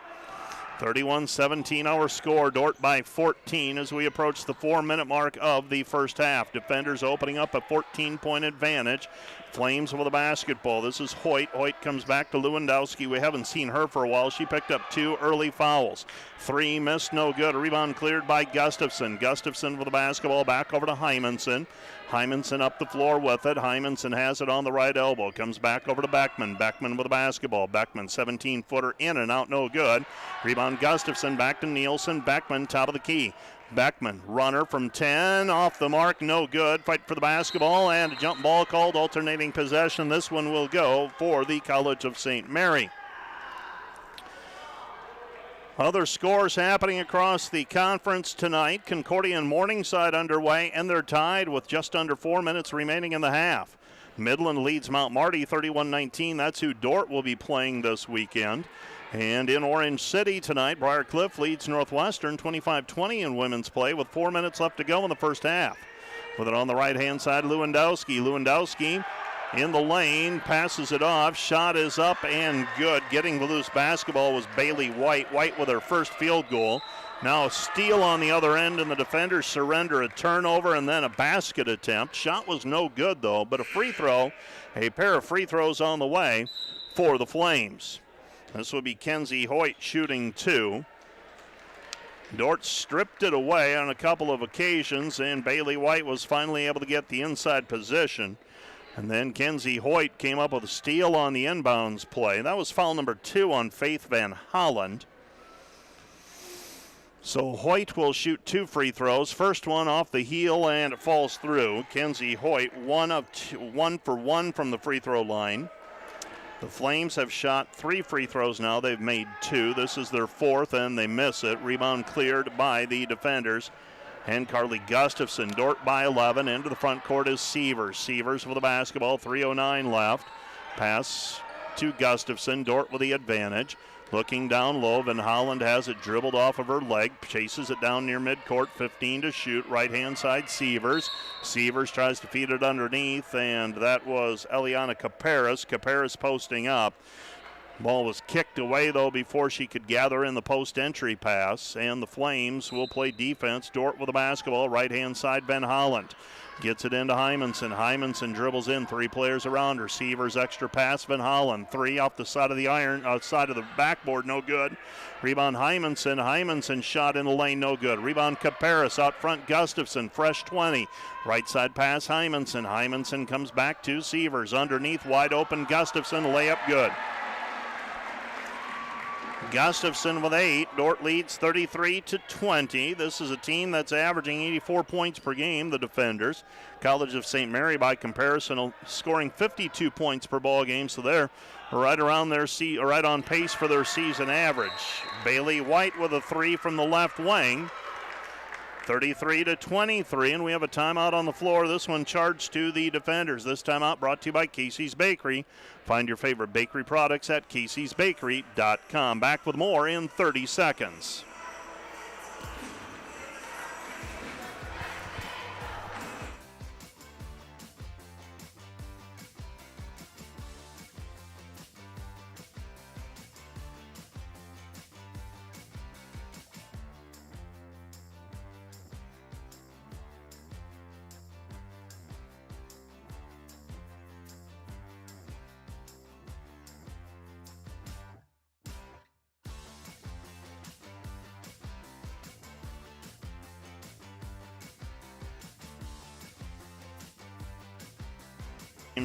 31-17 our score. Dordt by 14 as we approach the 4-minute mark of the first half. Defenders opening up a 14-point advantage. Flames with a basketball. This is Hoyt. Hoyt comes back to Lewandowski. We haven't seen her for a while. She picked up 2 early fouls. 3 missed, no good. A rebound cleared by Gustafson. Gustafson with the basketball back over to Hymanson. Hymanson up the floor with it. Hymanson has it on the right elbow. Comes back over to Beckman. Beckman with the basketball. Beckman, 17-footer in and out, no good. Rebound Gustafson back to Nielsen. Beckman, top of the key. Beckman, runner from 10, off the mark, no good. Fight for the basketball, and a jump ball called, alternating possession. This one will go for the College of St. Mary. Other scores happening across the conference tonight. Concordia and Morningside underway, and they're tied with just under 4 minutes remaining in the half. Midland leads Mount Marty 31-19. That's who Dordt will be playing this weekend. And in Orange City tonight, Briar Cliff leads Northwestern 25-20 in women's play with 4 minutes left to go in the first half. With it on the right-hand side, Lewandowski. Lewandowski in the lane, passes it off. Shot is up and good. Getting the loose basketball was Bailey White. White with her first field goal. Now a steal on the other end, and the defenders surrender a turnover and then a basket attempt. Shot was no good, though, but a free throw, a pair of free throws on the way for the Flames. This will be Kenzie Hoyt shooting 2. Dordt stripped it away on a couple of occasions, and Bailey White was finally able to get the inside position. And then Kenzie Hoyt came up with a steal on the inbounds play. That was foul number 2 on Faith Van Holland. So Hoyt will shoot 2 free throws. First one off the heel and it falls through. Kenzie Hoyt, 1 for 1 from the free throw line. The Flames have shot 3 free throws now. They've made 2. This is their 4th and they miss it. Rebound cleared by the defenders. And Carly Gustafson. Dordt by 11. Into the front court is Sievers. Sievers with the basketball. 3:09 left. Pass to Gustafson. Dordt with the advantage. Looking down low. Van Holland has it dribbled off of her leg. Chases it down near midcourt. 15 to shoot. Right-hand side Sievers. Sievers tries to feed it underneath. And that was Eliana Caparas. Caparas posting up. Ball was kicked away, though, before she could gather in the post-entry pass. And the Flames will play defense. Dordt with the basketball. Right-hand side, Van Holland. Gets it into Hymanson. Hymanson dribbles in. 3 players around her. Sievers extra pass. Van Holland. 3 off the side of the iron, outside of the backboard. No good. Rebound Hymanson. Hymanson shot in the lane. No good. Rebound Caparas. Out front Gustafson. Fresh 20. Right side pass Hymanson. Hymanson comes back to Sievers. Underneath wide open Gustafson. Layup good. Gustafson with 8. Dordt leads 33-20. This is a team that's averaging 84 points per game, the defenders. College of St. Mary, by comparison, scoring 52 points per ball game, so they're right around right on pace for their season average. Bailey White with a 3 from the left wing. 33-23, and we have a timeout on the floor. This one charged to the defenders. This timeout brought to you by Casey's Bakery. Find your favorite bakery products at caseysbakery.com. Back with more in 30 seconds.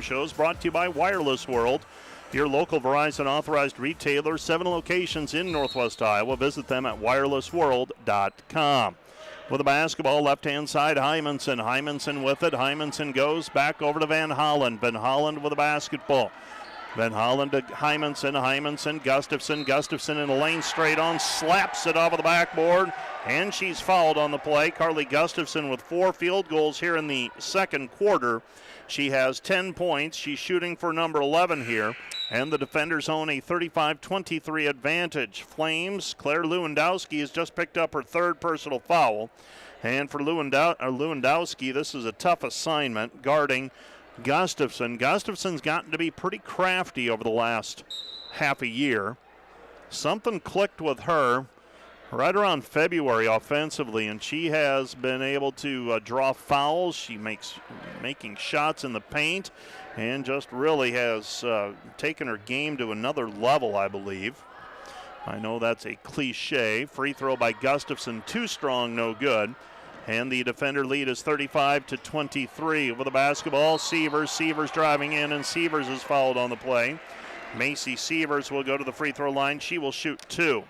Shows brought to you by Wireless World, your local Verizon authorized retailer. 7 locations in Northwest Iowa. Visit them at wirelessworld.com. With the basketball, left-hand side, Hymanson. Hymanson with it. Hymanson goes back over to Van Holland. Van Holland with the basketball. Van Holland to Hymanson. Hymanson, Gustafson. Gustafson in the lane, straight on, slaps it off of the backboard, and she's fouled on the play. Carly Gustafson with 4 field goals here in the second quarter. She has 10 points. She's shooting for number 11 here, and the defenders own a 35-23 advantage. Flames, Claire Lewandowski has just picked up her 3rd personal foul, and for Lewandowski, this is a tough assignment, guarding Gustafson. Gustafson's gotten to be pretty crafty over the last half a year. Something clicked with her right around February offensively, and she has been able to draw fouls. She making shots in the paint, and just really has taken her game to another level, I believe. I know that's a cliche. Free throw by Gustafson, too strong, no good. And the defender lead is 35-23. With the basketball, Sievers driving in, and Sievers is fouled on the play. Macy Sievers will go to the free throw line. She will shoot 2.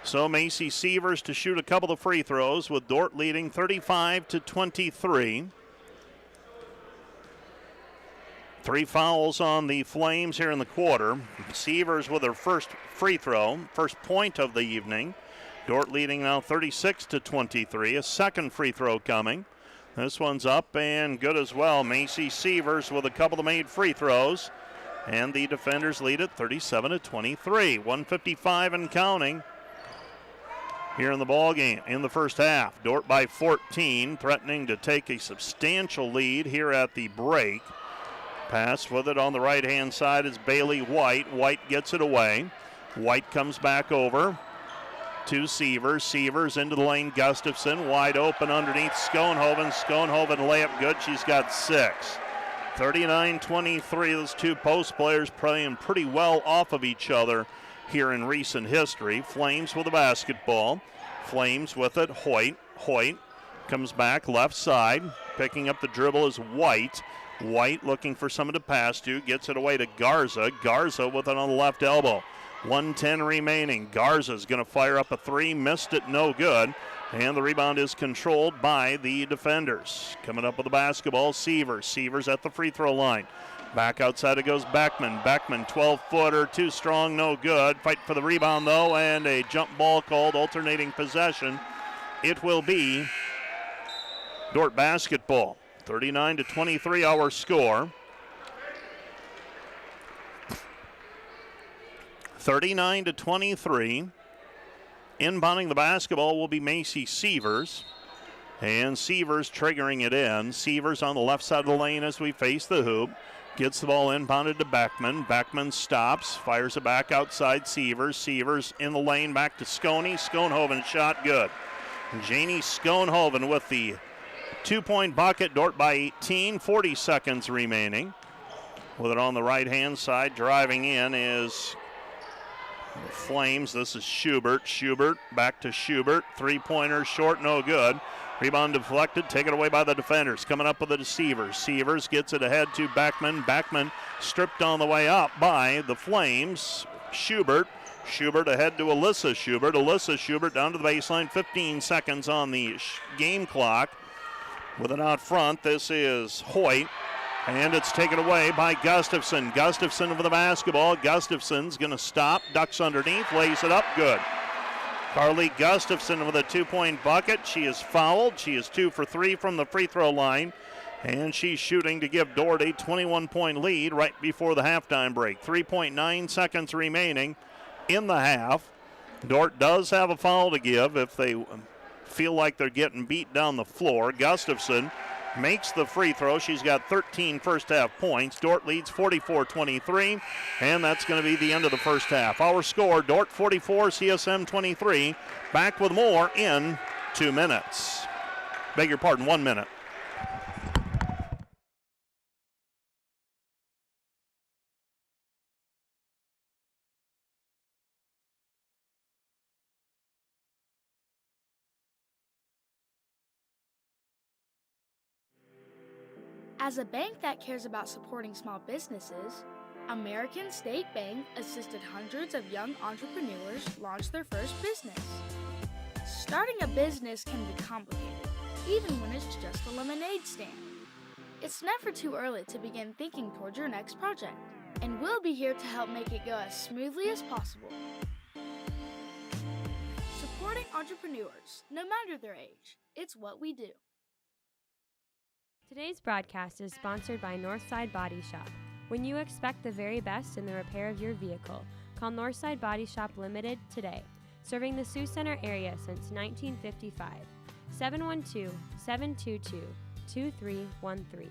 So Macy Sievers to shoot a couple of free throws, with Dordt leading 35-23. 3 fouls on the Flames here in the quarter. Sievers with her first free throw, first point of the evening. Dordt leading now 36-23. A second free throw coming. This one's up and good as well. Macy Sievers with a couple of made free throws. And the defenders lead at 37-23. 1:55 and counting here in the ball game in the first half. Dordt by 14, threatening to take a substantial lead here at the break. Pass with it on the right-hand side is Bailey White. White gets it away. White comes back over to Sievers. Sievers into the lane. Gustafson wide open underneath Schoenhoven. Schoenhoven layup good. She's got 6. 39-23. Those 2 post players playing pretty well off of each other here in recent history. Flames with the basketball. Flames with it. Hoyt comes back left side. Picking up the dribble is White. White looking for someone to pass to. Gets it away to Garza. Garza with it on the left elbow. 1:10 remaining. Garza's going to fire up a three. Missed it, no good. And the rebound is controlled by the defenders. Coming up with the basketball, Severs. Severs at the free throw line. Back outside it goes Beckman. Beckman, 12-footer, too strong, no good. Fight for the rebound, though, and a jump ball called, alternating possession. It will be Dordt basketball. 39-23 our score. 39-23. Inbounding the basketball will be Macy Severs. And Severs triggering it in. Severs on the left side of the lane as we face the hoop. Gets the ball inbounded to Beckman. Beckman stops, fires it back outside Severs. Severs in the lane back to Sconey. Schoenhoven shot good. Janie Schoenhoven with the 2-point bucket. Dordt by 18, 40 seconds remaining. With it on the right-hand side, driving in is the Flames. This is Schubert. Schubert back to Schubert. Three-pointer short, no good. Rebound deflected, taken away by the defenders. Coming up with the Severs. Severs gets it ahead to Beckman. Beckman stripped on the way up by the Flames. Schubert. Schubert ahead to Alyssa Schubert. Alyssa Schubert down to the baseline. 15 seconds on the game clock. With it out front, this is Hoyt. And it's taken away by Gustafson. Gustafson over the basketball. Gustafson's going to stop, ducks underneath, lays it up, good. Carly Gustafson with a 2-point bucket. She is fouled. She is 2 for 3 from the free throw line. And she's shooting to give Dordt a 21-point lead right before the halftime break. 3.9 seconds remaining in the half. Dordt does have a foul to give if they feel like they're getting beat down the floor. Gustafson makes the free throw. She's got 13 first half points. Dordt leads 44-23, and that's going to be the end of the first half. Our score, Dordt 44, CSM 23. Back with more in 2 minutes. Beg your pardon, 1 minute. As a bank that cares about supporting small businesses, American State Bank assisted hundreds of young entrepreneurs launch their first business. Starting a business can be complicated, even when it's just a lemonade stand. It's never too early to begin thinking toward your next project, and we'll be here to help make it go as smoothly as possible. Supporting entrepreneurs, no matter their age, it's what we do. Today's broadcast is sponsored by Northside Body Shop. When you expect the very best in the repair of your vehicle, call Northside Body Shop Limited today. Serving the Sioux Center area since 1955. 712-722-2313.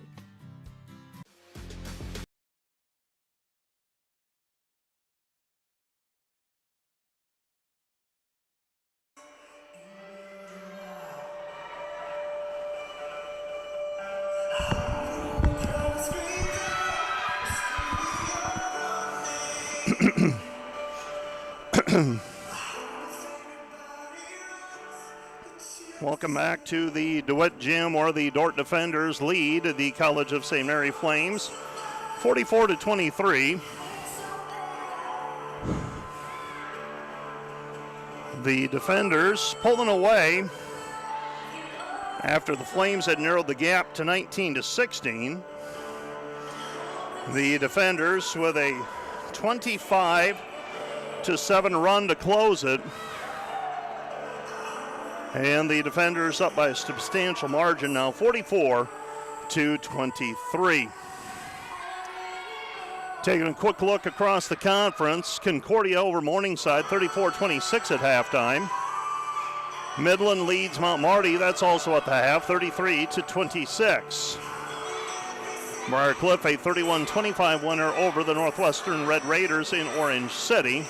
Welcome back to the DeWitt Gym, where the Dordt defenders lead the College of St. Mary Flames 44-23. The defenders pulling away after the Flames had narrowed the gap to 19-16. The defenders with a 25-7 run to close it. And the defenders up by a substantial margin now, 44-23. Taking a quick look across the conference, Concordia over Morningside, 34-26 at halftime. Midland leads Mount Marty, that's also at the half, 33-26. Briar Cliff, a 31-25 winner over the Northwestern Red Raiders in Orange City.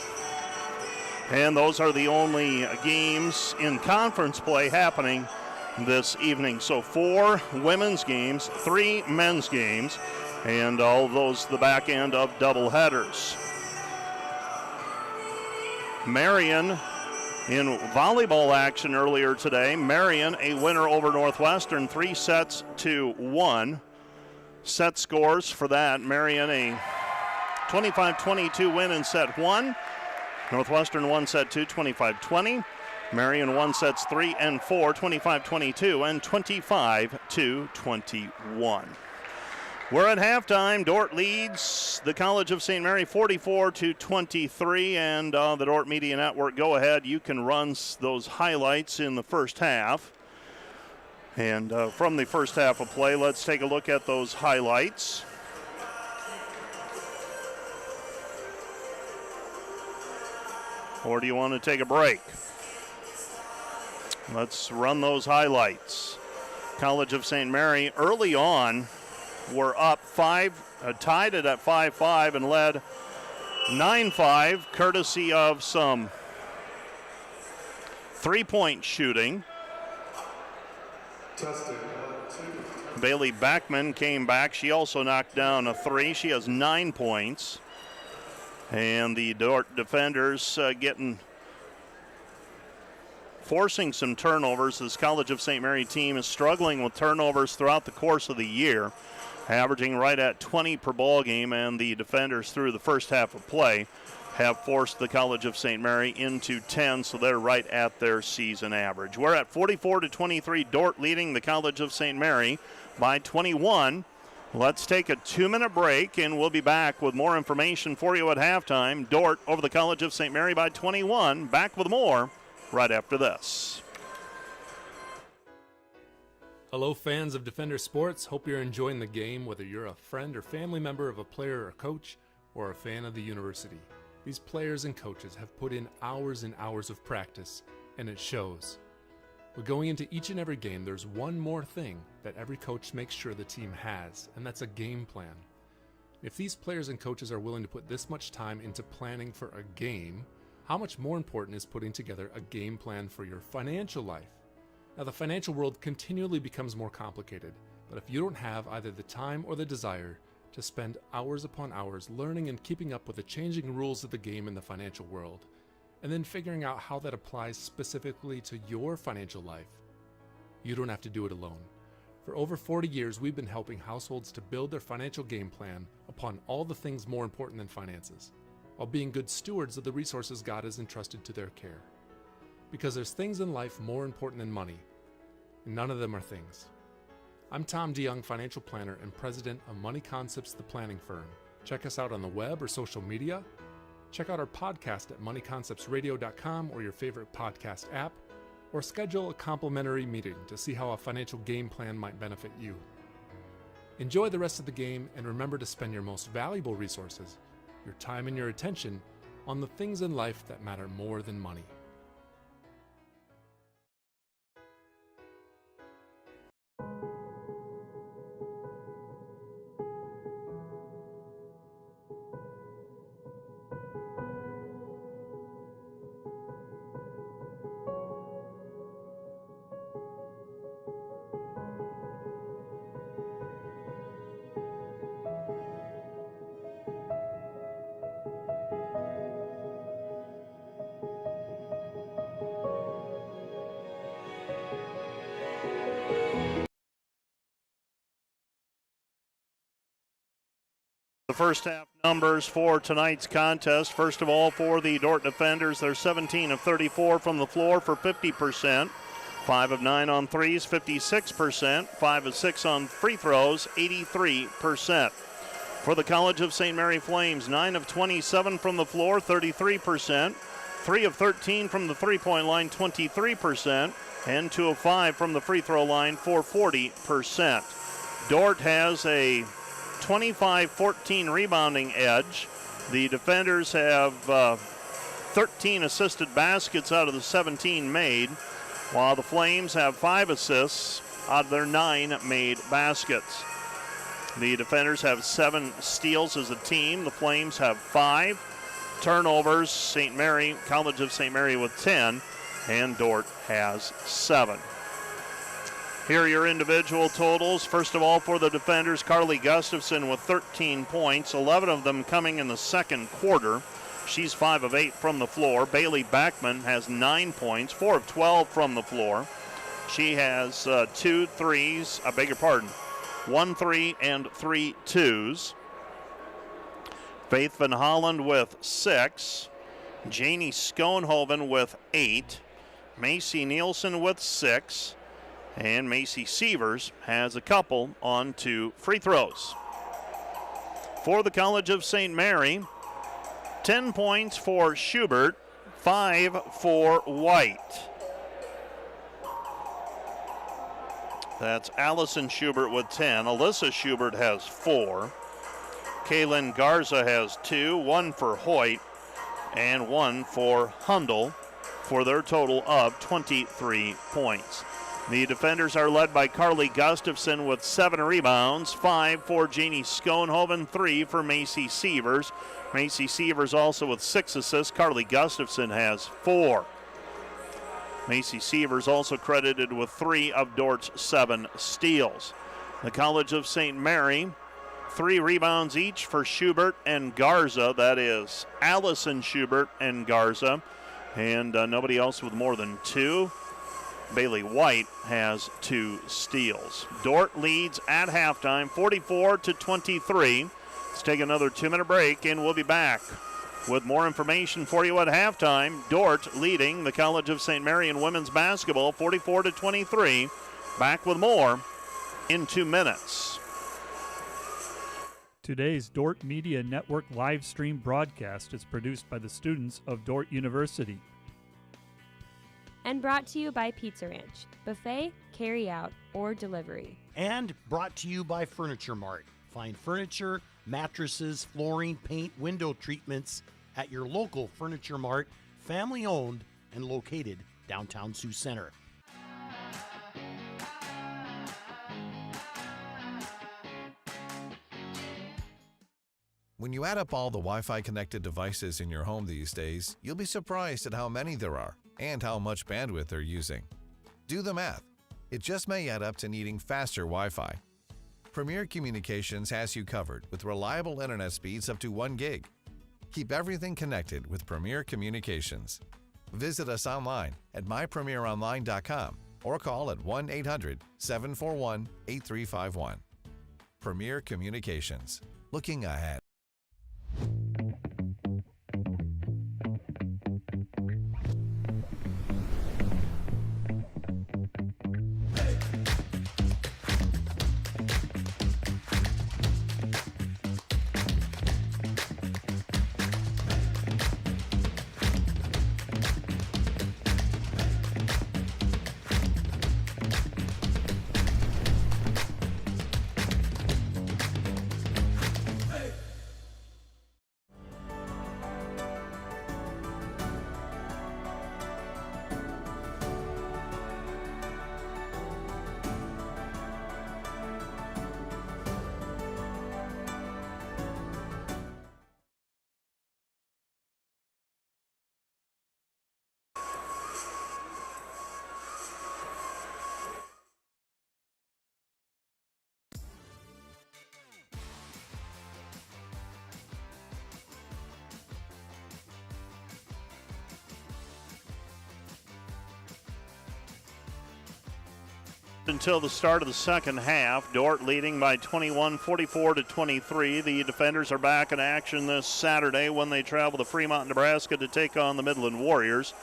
And those are the only games in conference play happening this evening. So 4 women's games, 3 men's games, and all of those the back end of doubleheaders. Marion In volleyball action earlier today, Marion a winner over Northwestern, 3-1. Set scores for that. Marion a 25-22 win in set 1. Northwestern won set 2, 25-20. Marion won sets 3 and 4, 25-22 and 25-21. We're at halftime. Dordt leads the College of St. Mary 44-23, and the Dordt Media Network, go ahead. You can run those highlights in the first half. And from the first half of play, let's take a look at those highlights. Or do you want to take a break? Let's run those highlights. College of St. Mary early on were up tied it at 5-5 and led 9-5, courtesy of some three-point shooting. Bailey Backman came back. She also knocked down a 3. She has 9 points. And the Dordt defenders forcing some turnovers. This College of St. Mary team is struggling with turnovers throughout the course of the year, averaging right at 20 per ball game, and the defenders through the first half of play have forced the College of St. Mary into 10, so they're right at their season average. We're at 44-23, Dordt leading the College of St. Mary by 21. Let's take a 2-minute break, and we'll be back with more information for you at halftime. Dordt over the College of St. Mary by 21. Back with more right after this. Hello, fans of Defender Sports. Hope you're enjoying the game, whether you're a friend or family member of a player or coach, or a fan of the university. These players and coaches have put in hours and hours of practice, and it shows. But going into each and every game, there's one more thing that every coach makes sure the team has, and that's a game plan. If these players and coaches are willing to put this much time into planning for a game, how much more important is putting together a game plan for your financial life? Now, the financial world continually becomes more complicated, but if you don't have either the time or the desire to spend hours upon hours learning and keeping up with the changing rules of the game in the financial world, and then figuring out how that applies specifically to your financial life, you don't have to do it alone. For over 40 years, we've been helping households to build their financial game plan upon all the things more important than finances, while being good stewards of the resources God has entrusted to their care. Because there's things in life more important than money, and none of them are things. I'm Tom DeYoung, financial planner and president of Money Concepts, the planning firm. Check us out on the web or social media. Check out our podcast at moneyconceptsradio.com or your favorite podcast app, or schedule a complimentary meeting to see how a financial game plan might benefit you. Enjoy the rest of the game, and remember to spend your most valuable resources, your time and your attention, on the things in life that matter more than money. The first half numbers for tonight's contest. First of all, for the Dordt defenders, they're 17 of 34 from the floor for 50%. 5 of 9 on threes, 56%. 5 of 6 on free throws, 83%. For the College of St. Mary Flames, 9 of 27 from the floor, 33%. 3 of 13 from the three-point line, 23%. And 2 of 5 from the free throw line for 40%. Dordt has a 25-14 rebounding edge. The defenders have 13 assisted baskets out of the 17 made, while the Flames have 5 assists out of their 9 made baskets. The defenders have 7 steals as a team. The Flames have 5 turnovers. St. Mary, College of St. Mary with 10, and Dordt has 7. Here are your individual totals. First of all, for the defenders, Carly Gustafson with 13 points, 11 of them coming in the second quarter. She's 5 of 8 from the floor. Bailey Beckman has 9 points, 4 of 12 from the floor. She has 2 threes, 1 3 and 3 twos. Faith Van Holland with 6. Janie Schoenhoven with 8. Macy Nielsen with 6. And Macy Sievers has a couple on 2 free throws. For the College of St. Mary, 10 points for Schubert, 5 for White. That's Allison Schubert with 10. Alyssa Schubert has 4. Kaylin Garza has 2, 1 for Hoyt, and 1 for Hundle, for their total of 23 points. The defenders are led by Carly Gustafson with 7 rebounds, 5 for Janie Schoenhoven, 3 for Macy Sievers. Macy Sievers also with 6 assists. Carly Gustafson has 4. Macy Sievers also credited with 3 of Dordt's 7 steals. The College of St. Mary, 3 rebounds each for Schubert and Garza. That is Allison Schubert and Garza. And nobody else with more than 2. Bailey White has 2 steals. Dordt leads at halftime, 44-23. Let's take another 2-minute break, and we'll be back with more information for you at halftime. Dordt leading the College of St. Mary in women's basketball, 44-23. Back with more in 2 minutes. Today's Dordt Media Network live stream broadcast is produced by the students of Dordt University. And brought to you by Pizza Ranch, buffet, carry out, or delivery. And brought to you by Furniture Mart. Find furniture, mattresses, flooring, paint, window treatments at your local Furniture Mart, family owned and located downtown Sioux Center. When you add up all the Wi-Fi connected devices in your home these days, you'll be surprised at how many there are and how much bandwidth they're using. Do the math. It just may add up to needing faster Wi-Fi. Premier Communications has you covered with reliable internet speeds up to 1 gig. Keep everything connected with Premier Communications. Visit us online at mypremieronline.com or call at 1-800-741-8351. Premier Communications. Looking ahead. Until the start of the second half, Dordt leading by 21, 44-23. The defenders are back in action this Saturday when they travel to Fremont, Nebraska to take on the Midland Warriors.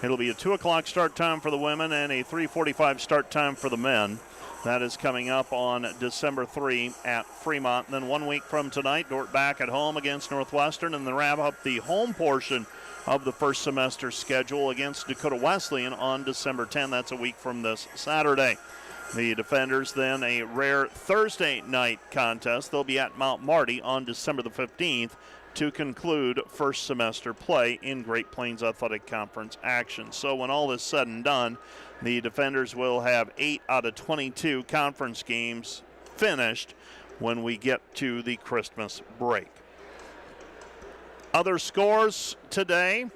It'll be a 2 o'clock start time for the women and a 3:45 start time for the men. That is coming up on December 3 at Fremont. And then 1 week from tonight, Dordt back at home against Northwestern, and then wrap up the home portion of the first semester schedule against Dakota Wesleyan on December 10. That's a week from this Saturday. The defenders then a rare Thursday night contest. They'll be at Mount Marty on December the 15th to conclude first semester play in Great Plains Athletic Conference action. So when all is said and done, the defenders will have 8 out of 22 conference games finished when we get to the Christmas break. Other scores today.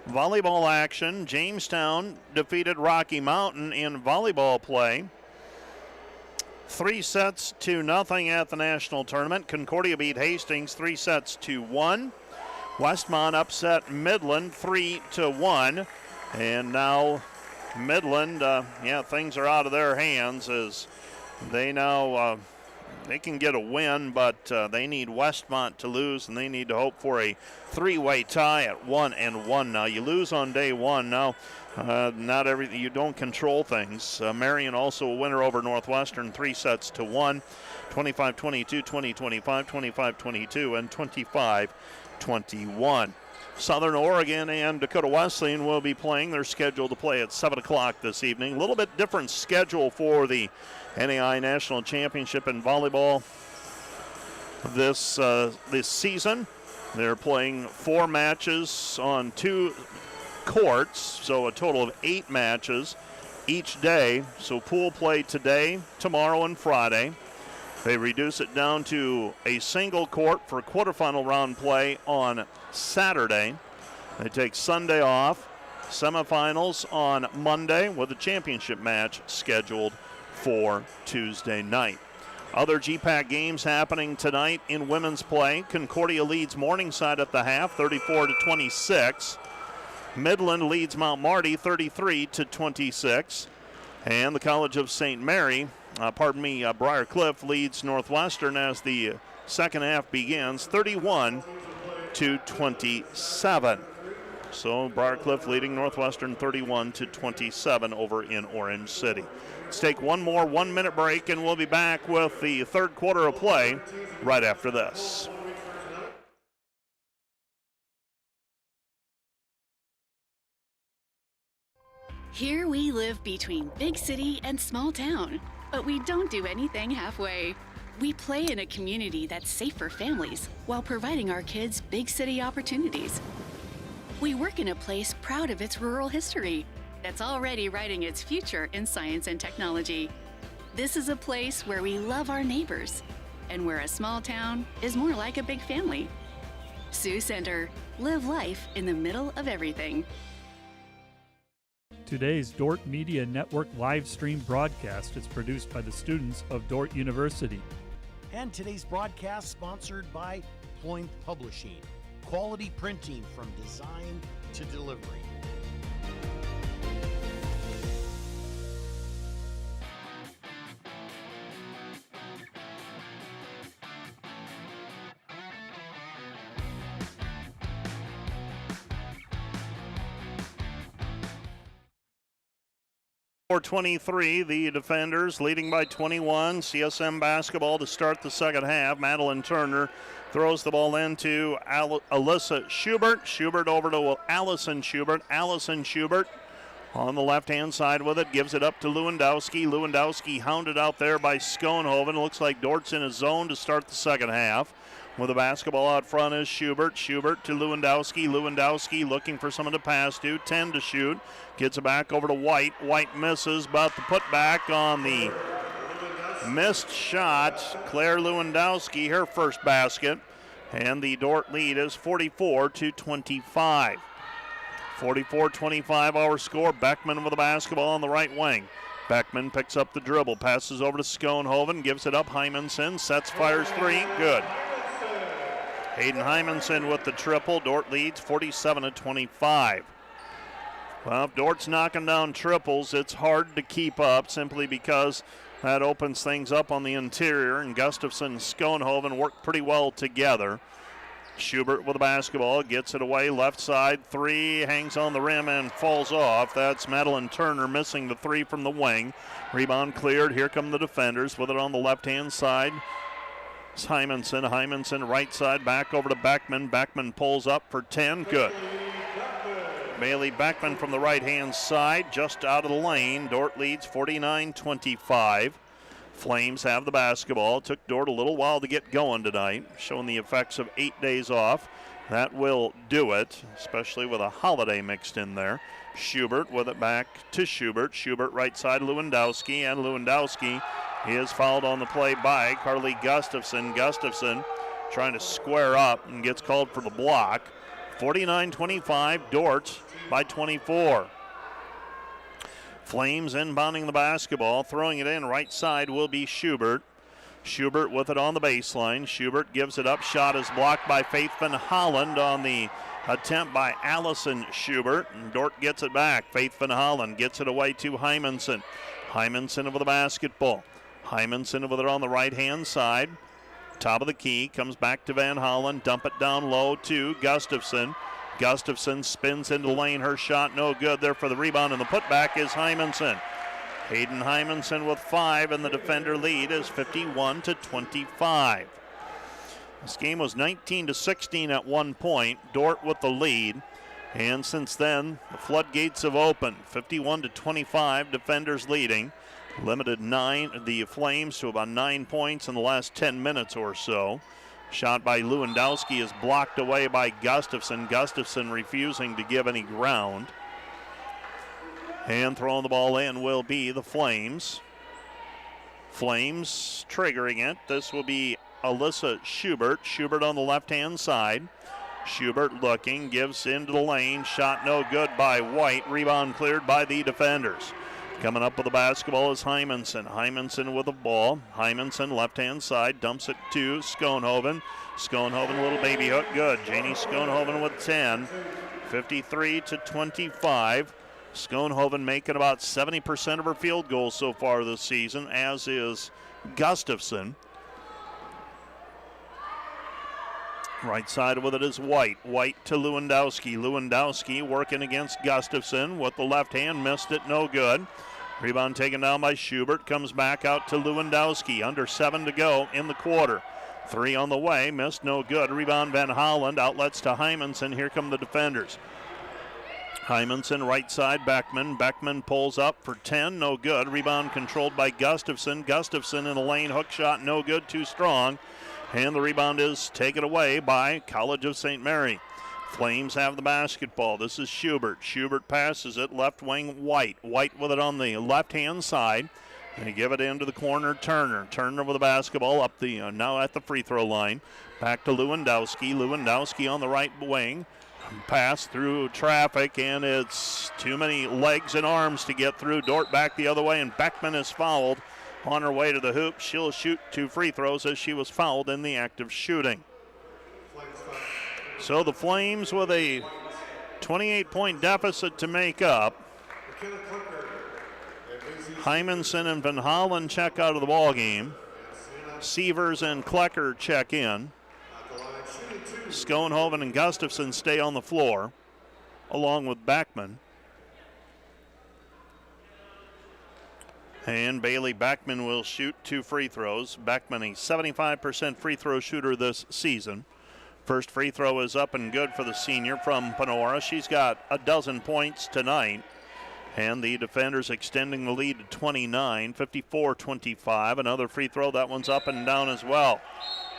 Volleyball action. Jamestown defeated Rocky Mountain in volleyball play. 3-0 at the national tournament. Concordia beat Hastings 3-1. Westmont upset Midland 3-1. And now Midland, things are out of their hands as they now they can get a win, but they need Westmont to lose, and they need to hope for a three-way tie at 1-1. Now you lose on day one. Now not everything, you don't control things. Marion also a winner over Northwestern, 3-1, 25-22, 20-25, 25-22, and 25-21. Southern Oregon and Dakota Wesleyan will be playing. They're scheduled to play at 7 o'clock this evening. A little bit different schedule for the NAI National Championship in volleyball this season. They're playing 4 matches on 2 courts, so a total of 8 matches each day. So pool play today, tomorrow, and Friday. They reduce it down to a single court for quarterfinal round play on Saturday. They take Sunday off. Semifinals on Monday with a championship match scheduled for Tuesday night. Other GPAC games happening tonight in women's play. Concordia leads Morningside at the half, 34-26. Midland leads Mount Marty, 33-26. And the College of St. Mary, Briar Cliff leads Northwestern as the second half begins, 31-27. So Briar Cliff leading Northwestern 31-27 over in Orange City. Let's take one more 1-minute break, and we'll be back with the third quarter of play right after this. Here we live between big city and small town, but we don't do anything halfway. We play in a community that's safe for families while providing our kids big city opportunities. We work in a place proud of its rural history that's already writing its future in science and technology. This is a place where we love our neighbors and where a small town is more like a big family. Sioux Center, live life in the middle of everything. Today's Dordt Media Network live stream broadcast is produced by the students of Dordt University. And today's broadcast sponsored by Ployne Publishing. Quality printing from design to delivery. For 23, the defenders leading by 21. CSM basketball to start the second half. Madeline Turner throws the ball into Alyssa Schubert. Schubert over to Allison Schubert. Allison Schubert on the left-hand side with it. Gives it up to Lewandowski. Lewandowski hounded out there by Schoenhoven. Looks like Dordt's in a zone to start the second half. With the basketball out front is Schubert. Schubert to Lewandowski. Lewandowski looking for someone to pass to. 10 to shoot. Gets it back over to White. White misses, but the putback on the missed shot. Claire Lewandowski, her first basket. And the Dordt lead is 44-25. 44-25 our score. Beckman with the basketball on the right wing. Beckman picks up the dribble. Passes over to Schoenhoven. Gives it up. Hymanson sets, fires three. Good. Hayden Hymanson with the triple. Dordt leads 47-25. Well, if Dordt's knocking down triples, it's hard to keep up simply because that opens things up on the interior, and Gustafson and Schoenhoven work pretty well together. Schubert with the basketball, gets it away, left side, three, hangs on the rim and falls off. That's Madeline Turner missing the three from the wing. Rebound cleared. Here come the defenders with it on the left-hand side. It's Hymanson right side, back over to Beckman. Beckman pulls up for 10, good. Bailey Beckman from the right-hand side, just out of the lane. Dordt leads 49-25. Flames have the basketball. It took Dordt a little while to get going tonight, showing the effects of 8 days off. That will do it, especially with a holiday mixed in there. Schubert with it back to Schubert. Schubert right side, Lewandowski, and Lewandowski is fouled on the play by Carly Gustafson. Gustafson trying to square up and gets called for the block. 49-25, Dordt by 24. Flames inbounding the basketball, throwing it in right side will be Schubert. Schubert with it on the baseline. Schubert gives it up. Shot is blocked by Faith Van Holland on the attempt by Allison Schubert. And Dordt gets it back. Faith Van Holland gets it away to Hymanson. Hymanson with the basketball. Hymanson with it on the right-hand side. Top of the key. Comes back to Van Holland. Dump it down low to Gustafson. Gustafson spins into the lane. Her shot no good there for the rebound. And the putback is Hymanson. Hayden Hymanson with 5, and the defender lead is 51-25. This game was 19-16 at one point. Dordt with the lead. And since then, the floodgates have opened. 51-25, defenders leading. Limited the Flames to about 9 points in the last 10 minutes or so. Shot by Lewandowski is blocked away by Gustafson. Gustafson refusing to give any ground. And throwing the ball in will be the Flames. Flames triggering it. This will be Alyssa Schubert. Schubert on the left-hand side. Schubert looking, gives into the lane. Shot no good by White. Rebound cleared by the defenders. Coming up with the basketball is Hymanson. Hymanson with the ball. Hymanson left-hand side. Dumps it to Schoenhoven. Schoenhoven, little baby hook. Good. Janie Schoenhoven with 10. 53-25. Schoenhoven making about 70% of her field goals so far this season, as is Gustafson. Right side with it is White. White to Lewandowski. Lewandowski working against Gustafson with the left hand. Missed it, no good. Rebound taken down by Schubert. Comes back out to Lewandowski. Under 7 to go in the quarter. 3 on the way. Missed, no good. Rebound Van Holland. Outlets to Hymanson. Here come the defenders. Hymanson right side, Beckman. Beckman pulls up for 10, no good. Rebound controlled by Gustafson. Gustafson in the lane, hook shot, no good, too strong. And the rebound is taken away by College of St. Mary. Flames have the basketball. This is Schubert. Schubert passes it, left wing White. White with it on the left-hand side. They give it into the corner, Turner. Turner with the basketball up the now at the free throw line. Back to Lewandowski. Lewandowski on the right wing. Pass through traffic, and it's too many legs and arms to get through. Dordt back the other way, and Beckman is fouled on her way to the hoop. She'll shoot 2 free throws as she was fouled in the act of shooting. So the Flames with a 28-point deficit to make up. Hymanson and Van Hollen check out of the ball game. Sievers and Klecker check in. Schoenhoven and Gustafson stay on the floor, along with Beckman. And Bailey Beckman will shoot 2 free throws. Beckman, a 75% free throw shooter this season. First free throw is up and good for the senior from Panora. She's got a dozen points tonight. And the defenders extending the lead to 29, 54-25. Another free throw, that one's up and down as well.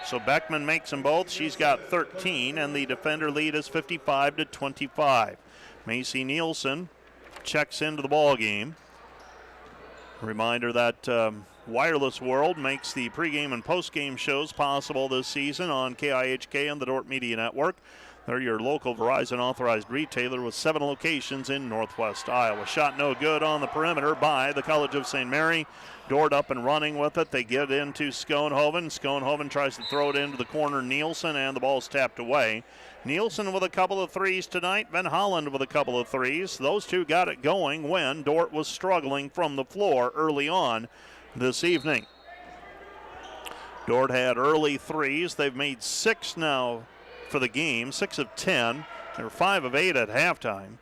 So Beckman makes them both. She's got 13, and the defender lead is 55-25. Macy Nielsen checks into the ball game. Reminder that Wireless World makes the pregame and postgame shows possible this season on KIHK and the Dordt Media Network. They're your local Verizon authorized retailer with 7 locations in Northwest Iowa. Shot no good on the perimeter by the College of St. Mary. Dordt up and running with it. They get into Schoenhoven. Schoenhoven tries to throw it into the corner. Nielsen, and the ball's tapped away. Nielsen with a couple of threes tonight. Van Holland with a couple of threes. Those two got it going when Dordt was struggling from the floor early on this evening. Dordt had early threes. They've made 6 now for the game, 6 of 10. They were 5 of 8 at halftime.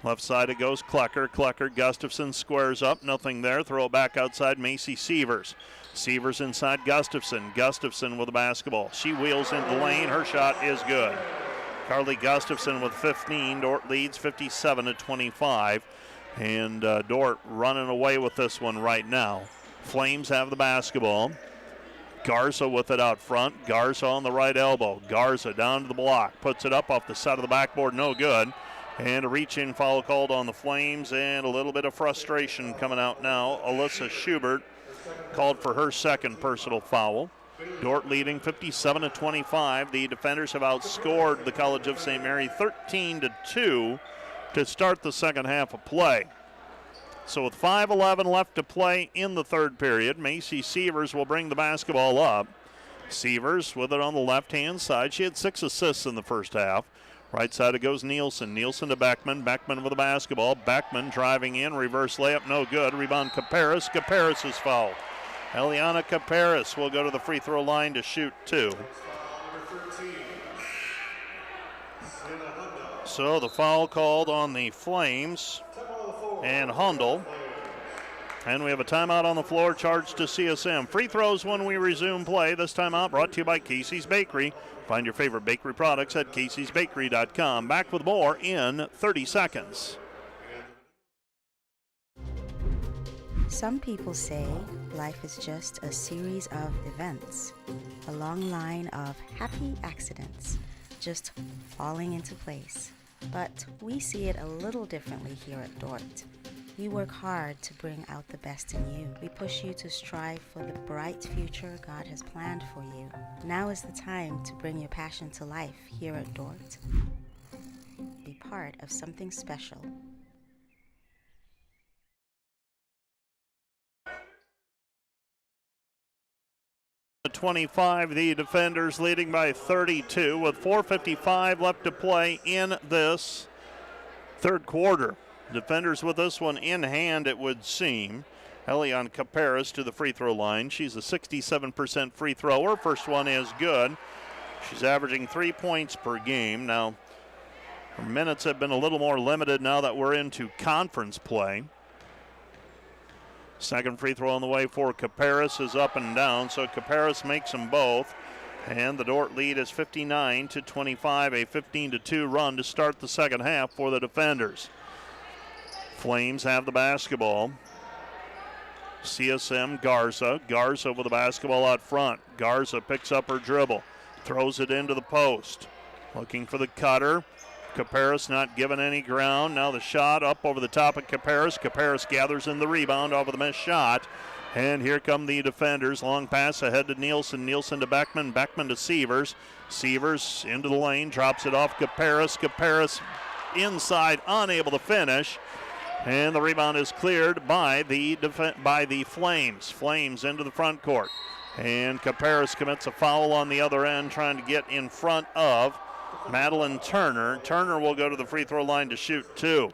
Left side it goes Klecker. Klecker, Gustafson squares up. Nothing there. Throw it back outside Macy Sievers. Sievers inside Gustafson. Gustafson with the basketball. She wheels into the lane. Her shot is good. Carly Gustafson with 15. Dordt leads 57-25. And Dordt running away with this one right now. Flames have the basketball. Garza with it out front. Garza on the right elbow. Garza down to the block. Puts it up off the side of the backboard. No good. And a reach-in foul called on the Flames, and a little bit of frustration coming out now. Alyssa Schubert called for her second personal foul. Dordt leading 57-25. The defenders have outscored the College of St. Mary 13-2 to start the second half of play. So with 5:11 left to play in the third period, Macy Sievers will bring the basketball up. Sievers with it on the left-hand side. She had 6 assists in the first half. Right side it goes Nielsen. Nielsen to Beckman. Beckman with the basketball. Beckman driving in. Reverse layup, no good. Rebound Caparis. Caparis is fouled. Eliana Caparis will go to the free throw line to shoot 2. So the foul called on the Flames and Hundle. And we have a timeout on the floor charged to CSM. Free throws when we resume play. This timeout brought to you by Casey's Bakery. Find your favorite bakery products at caseysbakery.com. Back with more in 30 seconds. Some people say life is just a series of events, a long line of happy accidents, just falling into place. But we see it a little differently here at Dordt. We work hard to bring out the best in you. We push you to strive for the bright future God has planned for you. Now is the time to bring your passion to life here at Dordt. Be part of something special. At 25, the Defenders leading by 32 with 4:55 left to play in this third quarter. Defenders with this one in hand, it would seem. Elian Caparis to the free throw line. She's a 67% free thrower. First one is good. She's averaging 3 points per game. Now, her minutes have been a little more limited now that we're into conference play. Second free throw on the way for Caparis is up and down, so Caparis makes them both. And the Dordt lead is 59-25, a 15-2 run to start the second half for the Defenders. Flames have the basketball. CSM Garza. Garza with the basketball out front. Garza picks up her dribble, throws it into the post. Looking for the cutter. Caparis not given any ground. Now the shot up over the top of Caparis. Caparis gathers in the rebound off of the missed shot. And here come the Defenders. Long pass ahead to Nielsen. Nielsen to Beckman. Beckman to Sievers. Sievers into the lane. Drops it off Caparis. Caparis inside, unable to finish. And the rebound is cleared by the Flames. Flames into the front court. And Caparis commits a foul on the other end, trying to get in front of Madeline Turner. Turner will go to the free throw line to shoot 2.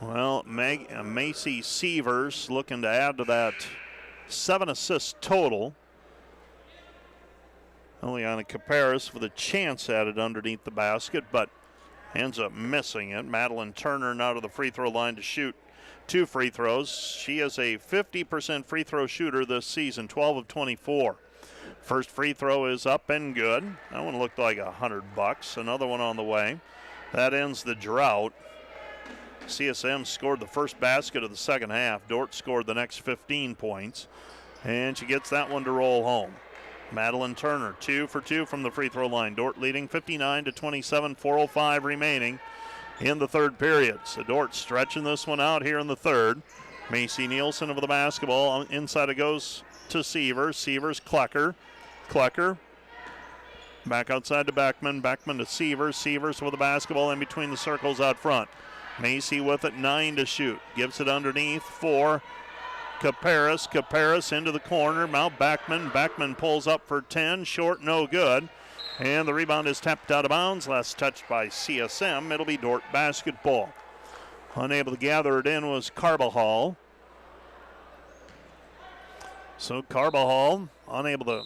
Well, Macy Sievers looking to add to that 7 assists total. Eliana Caparis with a chance at it underneath the basket, but ends up missing it. Madeline Turner now to the free throw line to shoot 2 free throws. She is a 50% free throw shooter this season, 12 of 24. First free throw is up and good. That one looked like $100. Another one on the way. That ends the drought. CSM scored the first basket of the second half. Dordt scored the next 15 points. And she gets that one to roll home. Madeline Turner, 2 for 2 from the free throw line. Dordt leading 59-27, 4:05 remaining in the third period. So Dordt stretching this one out here in the third. Macy Nielsen over the basketball. Inside it goes to Sievers. Sievers, Klecker. Klecker back outside to Beckman. Beckman to Sievers. Sievers with the basketball in between the circles out front. Macy with it, 9 to shoot. Gives it underneath for Caparis. Caparis into the corner. Now Beckman. Beckman pulls up for 10. Short, no good. And the rebound is tapped out of bounds. Last touched by CSM. It'll be Dordt basketball. Unable to gather it in was Carbajal. So Carbajal unable to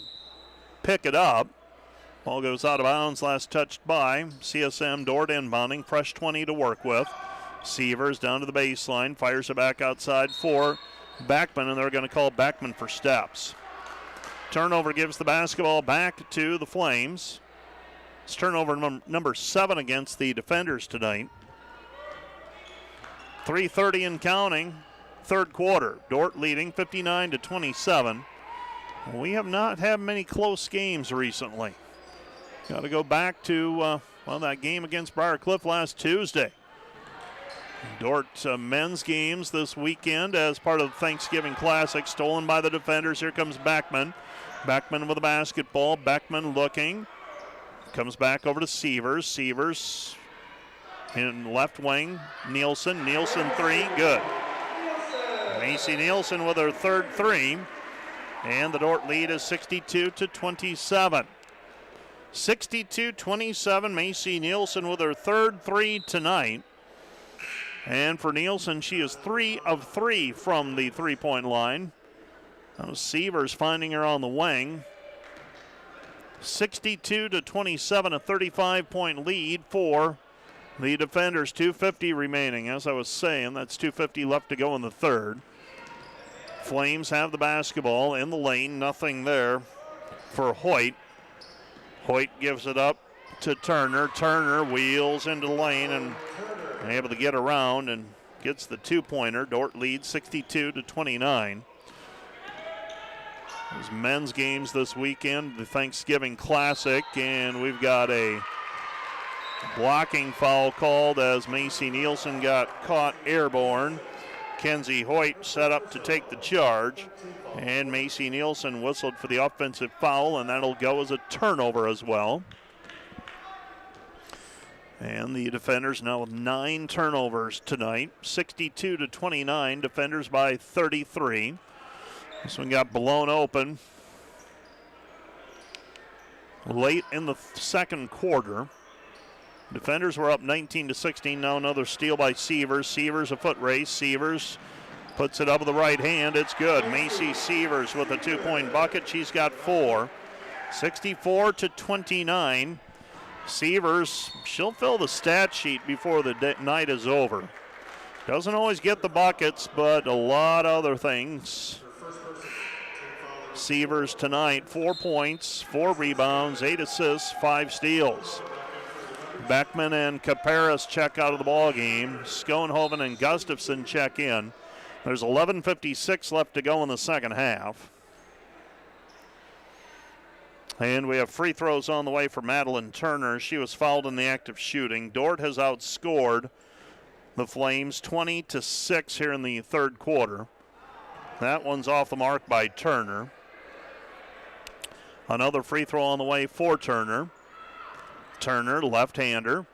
pick it up. Ball goes out of bounds. Last touched by CSM. Dordt inbounding. Fresh 20 to work with. Sievers down to the baseline. Fires it back outside for Beckman, and they're going to call Beckman for steps. Turnover gives the basketball back to the Flames. It's turnover number 7 against the Defenders tonight. 3:30 and counting. Third quarter. Dordt leading 59-27. We have not had many close games recently. Got to go back to that game against Briarcliff last Tuesday. Dordt men's games this weekend as part of the Thanksgiving Classic, stolen by the Defenders. Here comes Beckman. Beckman with the basketball. Beckman looking. Comes back over to Sievers. Sievers In left wing, Nielsen. Nielsen three, good. Macy Nielsen with her third three. And the Dordt lead is 62-27. 62-27, Macy Nielsen with her third three tonight. And for Nielsen, she is 3 of 3 from the three-point line. Now Sievers finding her on the wing. 62-27, a 35-point lead for the defenders. 2:50 remaining. As I was saying, that's 2:50 left to go in the third. Flames have the basketball in the lane. Nothing there for Hoyt. Hoyt gives it up to Turner. Turner wheels into the lane and able to get around and gets the two-pointer. Dordt leads 62-29. There's men's games this weekend, the Thanksgiving Classic, and we've got a blocking foul called as Macy Nielsen got caught airborne. Kenzie Hoyt set up to take the charge, and Macy Nielsen whistled for the offensive foul, and that'll go as a turnover as well. And the defenders now with 9 turnovers tonight, 62-29, defenders by 33. This one got blown open late in the second quarter. Defenders were up 19-16. Now another steal by Sievers. Sievers a foot race. Sievers puts it up with the right hand. It's good. Macy Sievers with a 2-point bucket. She's got 4. 64-29. Sievers, she'll fill the stat sheet before the night is over. Doesn't always get the buckets, but a lot of other things. Sievers tonight, 4 points, 4 rebounds, 8 assists, 5 steals. Beckman and Caparis check out of the ball game. Schoenhoven and Gustafson check in. There's 11:56 left to go in the second half. And we have free throws on the way for Madeline Turner. She was fouled in the act of shooting. Dordt has outscored the Flames 20-6 here in the third quarter. That one's off the mark by Turner. Another free throw on the way for Turner. Turner, left-hander.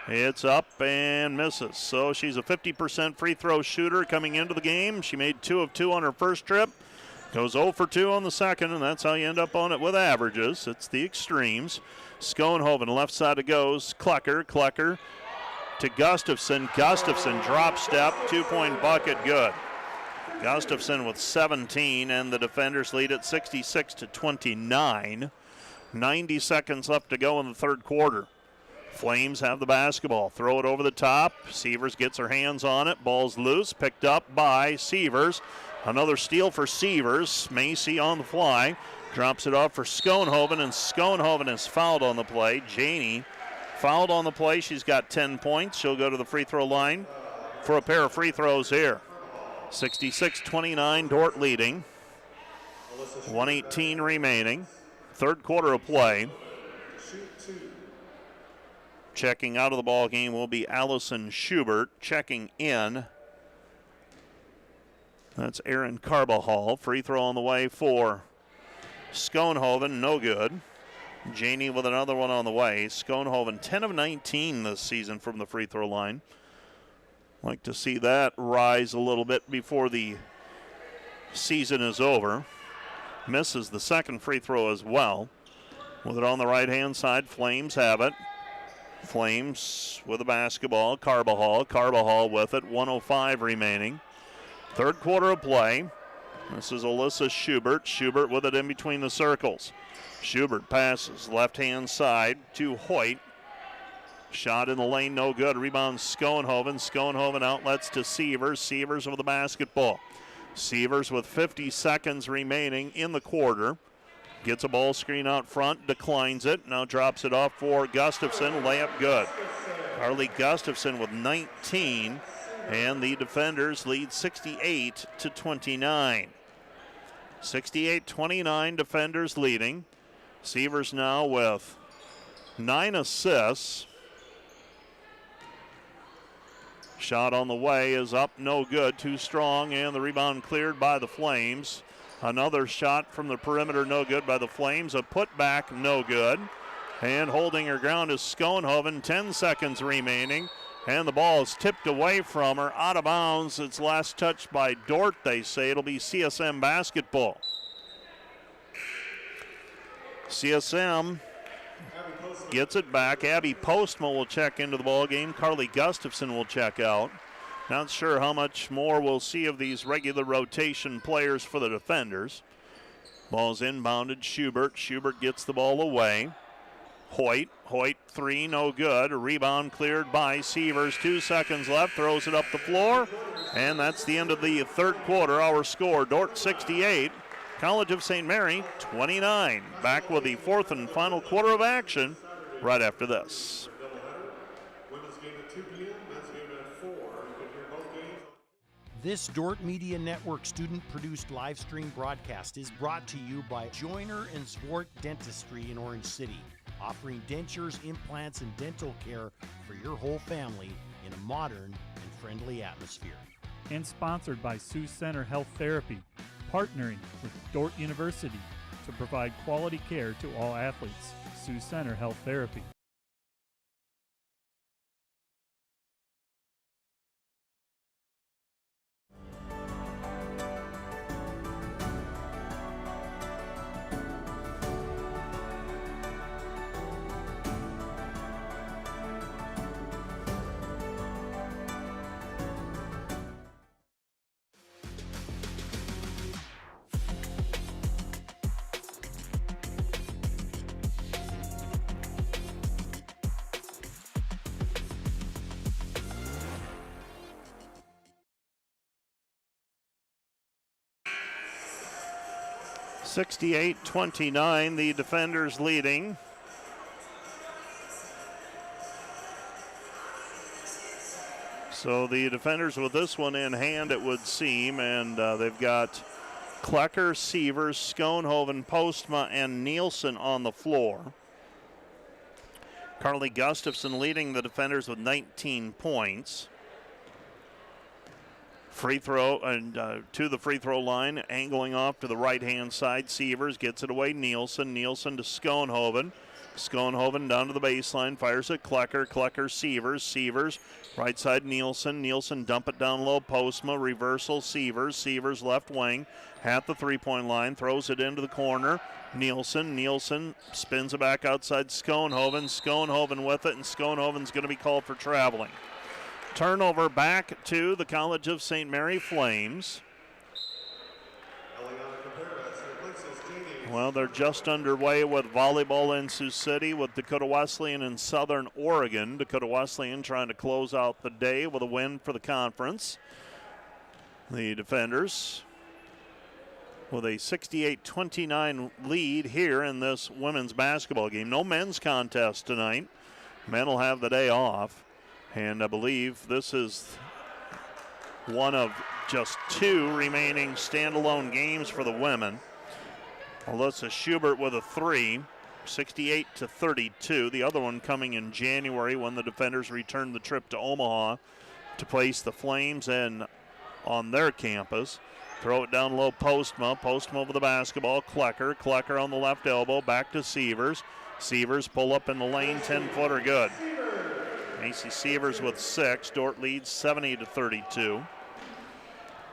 It's up and misses. So she's a 50% free throw shooter coming into the game. She made 2 of 2 on her first trip. Goes 0 for 2 on the second, and that's how you end up on it with averages. It's the extremes. Schoenhoven, left side it goes. Klecker to Gustafson. Gustafson drop step, 2-point bucket, good. Gustafson with 17, and the defenders lead at 66-29. 90 seconds left to go in the third quarter. Flames have the basketball. Throw it over the top. Sievers gets her hands on it. Ball's loose. Picked up by Sievers. Another steal for Sievers. Macy on the fly. Drops it off for Schoenhoven, and Schoenhoven is fouled on the play. Janey fouled on the play. She's got 10 points. She'll go to the free throw line for a pair of free throws here. 66-29, Dordt leading. 1:18 remaining. Third quarter of play. Checking out of the ball game will be Allison Schubert. Checking in, that's Erin Carbajal. Free throw on the way for Schoenhoven, no good. Janey with another one on the way. Schoenhoven 10 of 19 this season from the free throw line. Like to see that rise a little bit before the season is over. Misses the second free throw as well. With it on the right-hand side, Flames have it. Flames with the basketball. Carbajal with it. 1:05 remaining. Third quarter of play. This is Alyssa Schubert. Schubert with it in between the circles. Schubert passes left-hand side to Hoyt. Shot in the lane, no good. Rebound Schoenhoven. Schoenhoven outlets to Sievers. Sievers with the basketball. Sievers with 50 seconds remaining in the quarter. Gets a ball screen out front, declines it. Now drops it off for Gustafson. Layup good. Carly Gustafson with 19. And the defenders lead 68-29. 68-29, defenders leading. Sievers now with 9 assists. Shot on the way is up, no good, too strong, and the rebound cleared by the Flames. Another shot from the perimeter, no good by the Flames. A putback, no good. And holding her ground is Schoenhoven. 10 seconds remaining. And the ball is tipped away from her, out of bounds. It's last touched by Dordt, they say. It'll be CSM basketball. CSM gets it back. Abby Postma will check into the ball game. Carly Gustafson will check out. Not sure how much more we'll see of these regular rotation players for the defenders. Ball's inbounded. Schubert gets the ball away. Hoyt, three, no good. A rebound cleared by Sievers. 2 seconds left, throws it up the floor. And that's the end of the third quarter. Our score, Dordt 68, College of St. Mary 29. Back with the fourth and final quarter of action right after this. This Dordt Media Network student-produced live stream broadcast is brought to you by Joyner & Zwart Dentistry in Orange City, offering dentures, implants, and dental care for your whole family in a modern and friendly atmosphere. And sponsored by Sioux Center Health Therapy, partnering with Dordt University to provide quality care to all athletes. Sioux Center Health Therapy. (68-29), the defenders leading. So the defenders with this one in hand, it would seem, and they've got Klecker, Sievers, Schoenhoven, Postma, and Nielsen on the floor. Carly Gustafson leading the defenders with 19 points. Free throw and to the free throw line, angling off to the right-hand side. Sievers gets it away. Nielsen to Schoenhoven. Schoenhoven down to the baseline, fires it. Klecker, Sievers, right side Nielsen, dump it down low. Postma, reversal, Sievers left wing, at the three-point line, throws it into the corner. Nielsen spins it back outside Schoenhoven with it, and Schoenhoven's going to be called for traveling. Turnover back to the College of St. Mary Flames. Well, they're just underway with volleyball in Sioux City with Dakota Wesleyan in Southern Oregon. Dakota Wesleyan trying to close out the day with a win for the conference. The defenders with a 68-29 lead here in this women's basketball game. No men's contest tonight. Men will have the day off. And I believe this is one of just two remaining standalone games for the women. Alyssa Schubert with a three, 68-32. The other one coming in January when the defenders returned the trip to Omaha to place the Flames on their campus. Throw it down low, Postma with the basketball. Klecker on the left elbow, back to Sievers. Pull up in the lane, 10-footer good. Macy Sievers with 6. Dordt leads 70-32.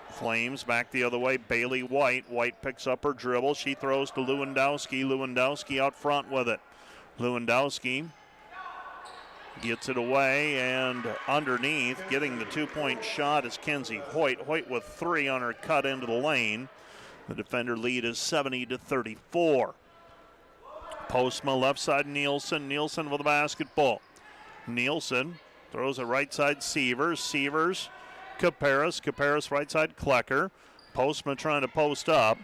Flames back the other way. Bailey White. White picks up her dribble. She throws to Lewandowski. Lewandowski out front with it. Lewandowski gets it away, and underneath, getting the two-point shot is Kenzie Hoyt. Hoyt with 3 on her cut into the lane. The defender lead is 70-34. Postma left side Nielsen with the basketball. Nielsen throws it right side Sievers. Caparis right side Klecker. Postma trying to post up.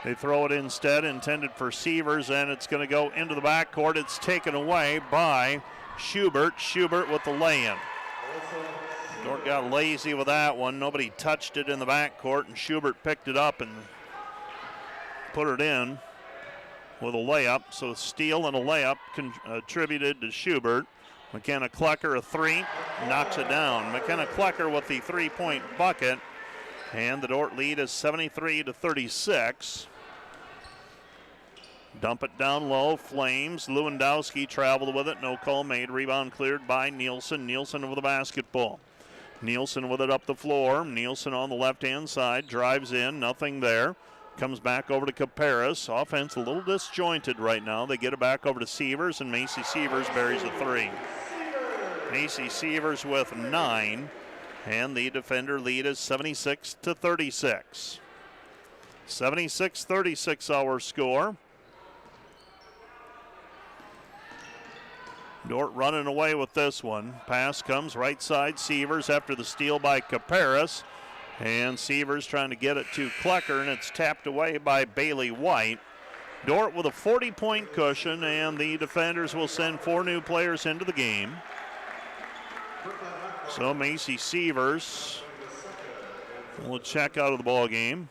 They throw it instead, intended for Sievers, and it's going to go into the backcourt. It's taken away by Schubert with the lay-in. Dordt got lazy with that one. Nobody touched it in the backcourt, and Schubert picked it up and put it in with a layup. So steal and a layup contributed to Schubert. McKenna Klecker a 3, knocks it down. McKenna Klecker with the 3-point bucket, and the Dordt lead is 73-36. Dump it down low. Flames. Lewandowski traveled with it. No call made. Rebound cleared by Nielsen. Nielsen with the basketball. Nielsen with it up the floor. Nielsen on the left-hand side. Drives in. Nothing there. Comes back over to Caparis. Offense a little disjointed right now. They get it back over to Sievers, and Macy Sievers buries a three. Macy Sievers with 9, and the defender lead is 76-36. 76-36 our score. Dordt running away with this one. Pass comes right side. Sievers after the steal by Caparis. And Sievers trying to get it to Klecker, and it's tapped away by Bailey White. Dordt with a 40-point cushion, and the defenders will send 4 new players into the game. So Macy Sievers will check out of the ball game.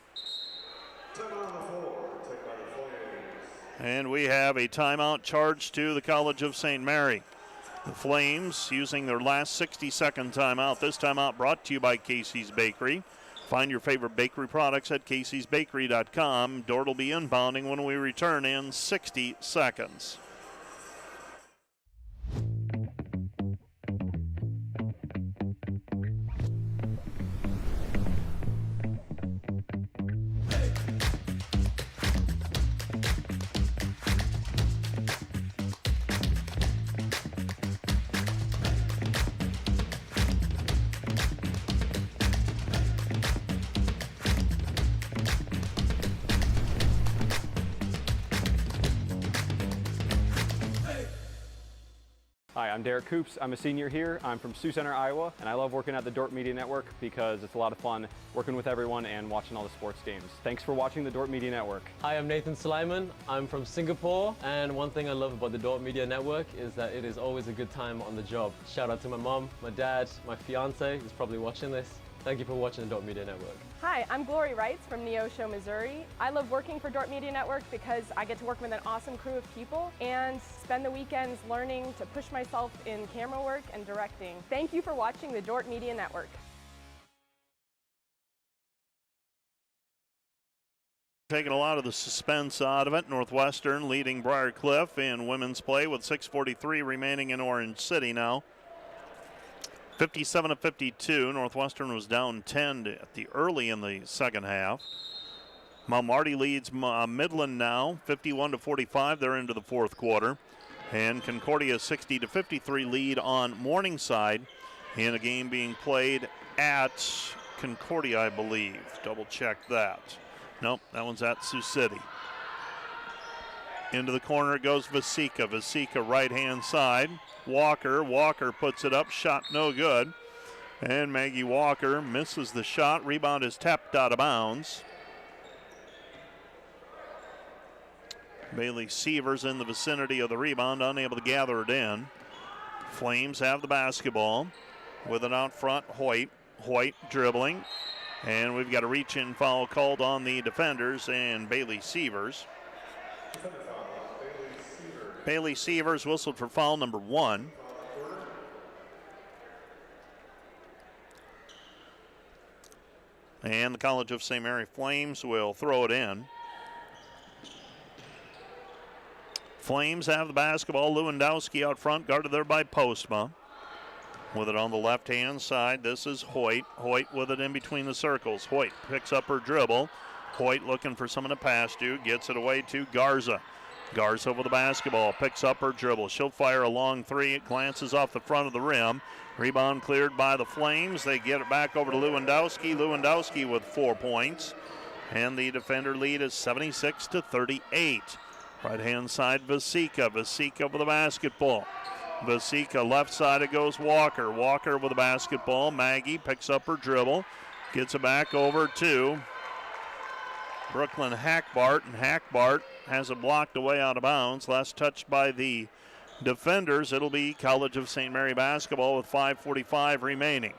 And we have a timeout charged to the College of St. Mary. The Flames using their last 60-second timeout. This timeout brought to you by Casey's Bakery. Find your favorite bakery products at caseysbakery.com. Dordt will be inbounding when we return in 60 seconds. Hi, I'm Derek Coops. I'm a senior here. I'm from Sioux Center, Iowa, and I love working at the Dordt Media Network because it's a lot of fun working with everyone and watching all the sports games. Thanks for watching the Dordt Media Network. Hi, I'm Nathan Suleiman. I'm from Singapore, and one thing I love about the Dordt Media Network is that it is always a good time on the job. Shout out to my mom, my dad, my fiance, who's probably watching this. Thank you for watching the Dordt Media Network. Hi, I'm Glory Wrights from Neosho, Missouri. I love working for Dordt Media Network because I get to work with an awesome crew of people and spend the weekends learning to push myself in camera work and directing. Thank you for watching the Dordt Media Network. Taking a lot of the suspense out of it. Northwestern leading Briar Cliff in women's play with 6:43 remaining in Orange City now. 57-52. Northwestern was down 10 at the early in the second half. Mount Marty leads Midland now 51-45. They're into the fourth quarter. And Concordia 60-53 lead on Morningside in a game being played at Concordia, I believe. Double check that. Nope, that one's at Sioux City. Into the corner goes Vasika. Vasika right-hand side. Walker puts it up. Shot no good. And Maggie Walker misses the shot. Rebound is tapped out of bounds. Bailey Sievers in the vicinity of the rebound, unable to gather it in. Flames have the basketball. With it out front, Hoyt. Hoyt dribbling. And we've got a reach-in foul called on the defenders and Bailey Sievers. Bailey Sievers whistled for foul number 1. And the College of St. Mary Flames will throw it in. Flames have the basketball. Lewandowski out front, guarded there by Postma. With it on the left-hand side, this is Hoyt. Hoyt with it in between the circles. Hoyt picks up her dribble. Hoyt looking for someone to pass to, gets it away to Garza. Garza with the basketball, picks up her dribble. She'll fire a long three. It glances off the front of the rim. Rebound cleared by the Flames. They get it back over to Lewandowski. Lewandowski with 4 points. And the defender lead is 76-38. Right-hand side, Vasika. Vasika with the basketball. Vasika left side, it goes Walker. Walker with the basketball. Maggie picks up her dribble. Gets it back over to Brooklyn Hackbart, and Hackbart has it blocked away out of bounds. Last touched by the defenders. It'll be College of St. Mary basketball with 5:45 remaining.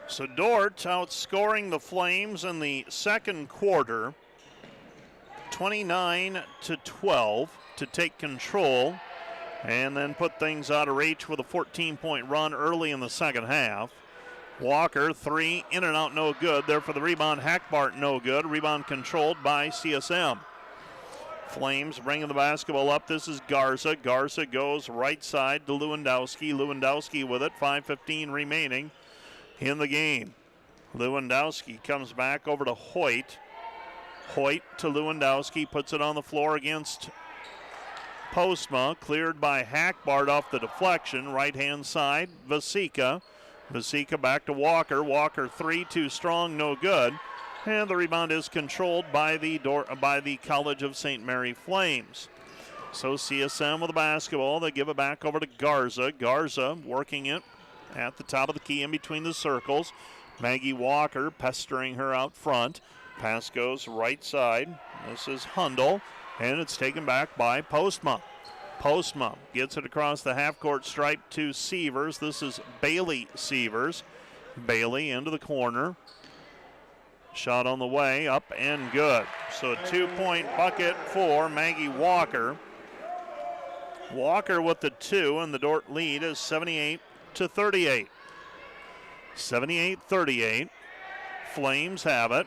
So Dordt outscoring the Flames in the second quarter, 29-12 to take control and then put things out of reach with a 14-point run early in the second half. Walker, 3, in and out, no good. There for the rebound, Hackbart, no good. Rebound controlled by CSM. Flames bringing the basketball up. This is Garza. Garza goes right side to Lewandowski. Lewandowski with it, 5:15 remaining in the game. Lewandowski comes back over to Hoyt. Hoyt to Lewandowski, puts it on the floor against Postma. Cleared by Hackbart off the deflection. Right-hand side, Vasika. Vasika back to Walker. Walker, 3, too strong, no good. And the rebound is controlled by the College of St. Mary Flames. So CSM with the basketball. They give it back over to Garza. Garza working it at the top of the key in between the circles. Maggie Walker pestering her out front. Pass goes right side. This is Hundle, and it's taken back by Postma. Postma gets it across the half-court stripe to Sievers. This is Bailey Sievers. Bailey into the corner. Shot on the way, up and good. So a 2-point bucket for Maggie Walker. Walker with the 2, and the Dordt lead is 78-38. 78-38. Flames have it.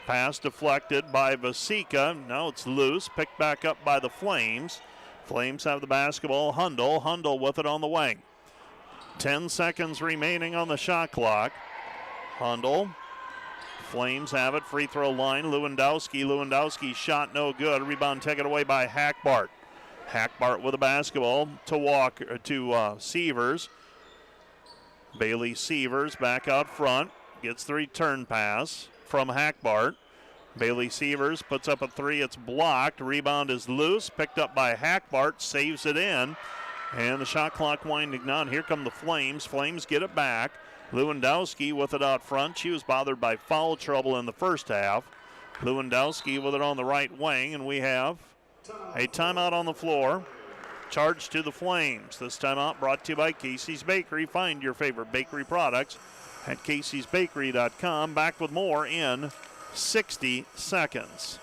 Pass deflected by Vasika. Now it's loose. Picked back up by the Flames. Flames have the basketball. Hundle with it on the wing. 10 seconds remaining on the shot clock. Hundle. Flames have it. Free throw line. Lewandowski shot no good. Rebound taken away by Hackbart. Hackbart with the basketball to Walker to Sievers. Bailey Sievers back out front. Gets the return pass from Hackbart. Bailey Sievers puts up a 3. It's blocked. Rebound is loose. Picked up by Hackbart. Saves it in. And the shot clock winding down. Here come the Flames. Flames get it back. Lewandowski with it out front. She was bothered by foul trouble in the first half. Lewandowski with it on the right wing. And we have a timeout on the floor. Charged to the Flames. This timeout brought to you by Casey's Bakery. Find your favorite bakery products at caseysbakery.com. Back with more in 60 seconds.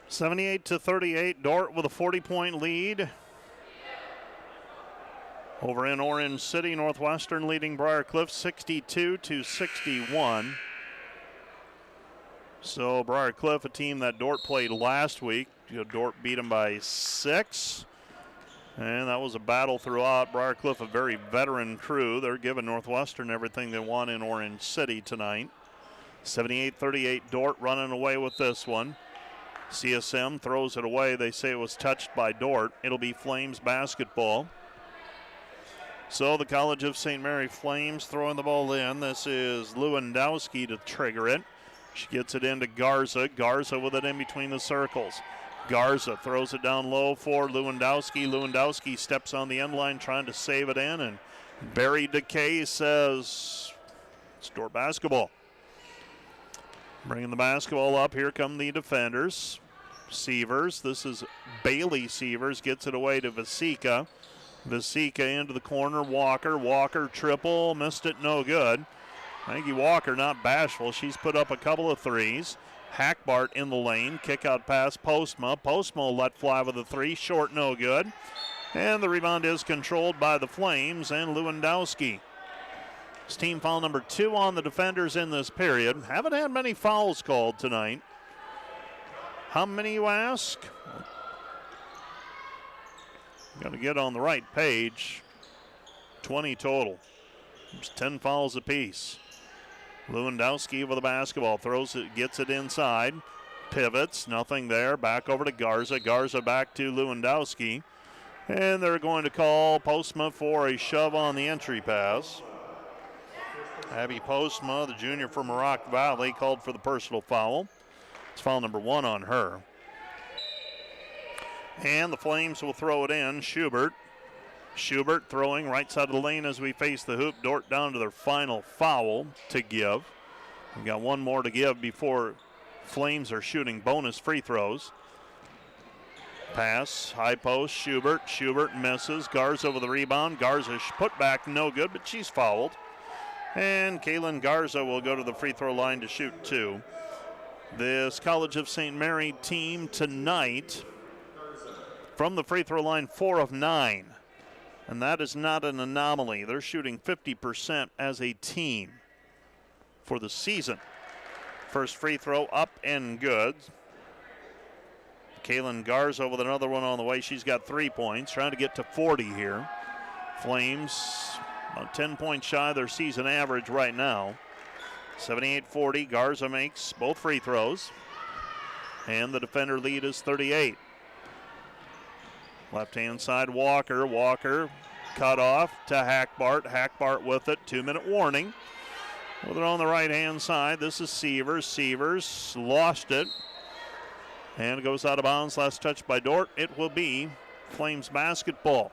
(78-38). Dordt with a 40-point lead. Over in Orange City, Northwestern leading Briarcliff 62-61. So Briarcliff, a team that Dordt played last week. Dordt beat them by 6. And that was a battle throughout. Briarcliff, a very veteran crew. They're giving Northwestern everything they want in Orange City tonight. 78-38, Dordt running away with this one. CSM throws it away. They say it was touched by Dordt. It'll be Flames basketball. So the College of St. Mary Flames throwing the ball in. This is Lewandowski to trigger it. She gets it into Garza. Garza with it in between the circles. Garza throws it down low for Lewandowski. Lewandowski steps on the end line trying to save it in, and Barry DeKay says it's Dordt basketball. Bringing the basketball up, here come the defenders. Sievers, this is Bailey Sievers, gets it away to Vasika. Vasika into the corner, Walker triple, missed it, no good. Maggie Walker not bashful, she's put up a couple of threes. Hackbart in the lane, kick out pass Postma. Postma let fly with a 3, short, no good. And the rebound is controlled by the Flames and Lewandowski. It's team foul number 2 on the defenders in this period. Haven't had many fouls called tonight. How many, you ask? Got to get on the right page. 20 total. There's 10 fouls apiece. Lewandowski with the basketball, throws it, gets it inside, pivots, nothing there, back over to Garza. Garza back to Lewandowski. And they're going to call Postma for a shove on the entry pass. Abby Postma, the junior from Rock Valley, called for the personal foul. It's foul number 1 on her. And the Flames will throw it in. Schubert throwing right side of the lane as we face the hoop. Dordt down to their final foul to give. We've got one more to give before Flames are shooting bonus free throws. Pass, high post, Schubert misses. Garza with the rebound. Garza put back, no good, but she's fouled. And Kaylin Garza will go to the free throw line to shoot 2. This College of St. Mary team tonight from the free throw line, 4 of 9. And that is not an anomaly. They're shooting 50% as a team for the season. First free throw up and good. Kaylin Garza with another one on the way. She's got 3 points, trying to get to 40 here. Flames about 10 points shy of their season average right now. 78-40, Garza makes both free throws. And the defender lead is 38. Left-hand side, Walker cut off to Hackbart with it. 2-minute warning. With it on the right-hand side, this is Sievers lost it. And it goes out of bounds. Last touch by Dordt. It will be Flames basketball.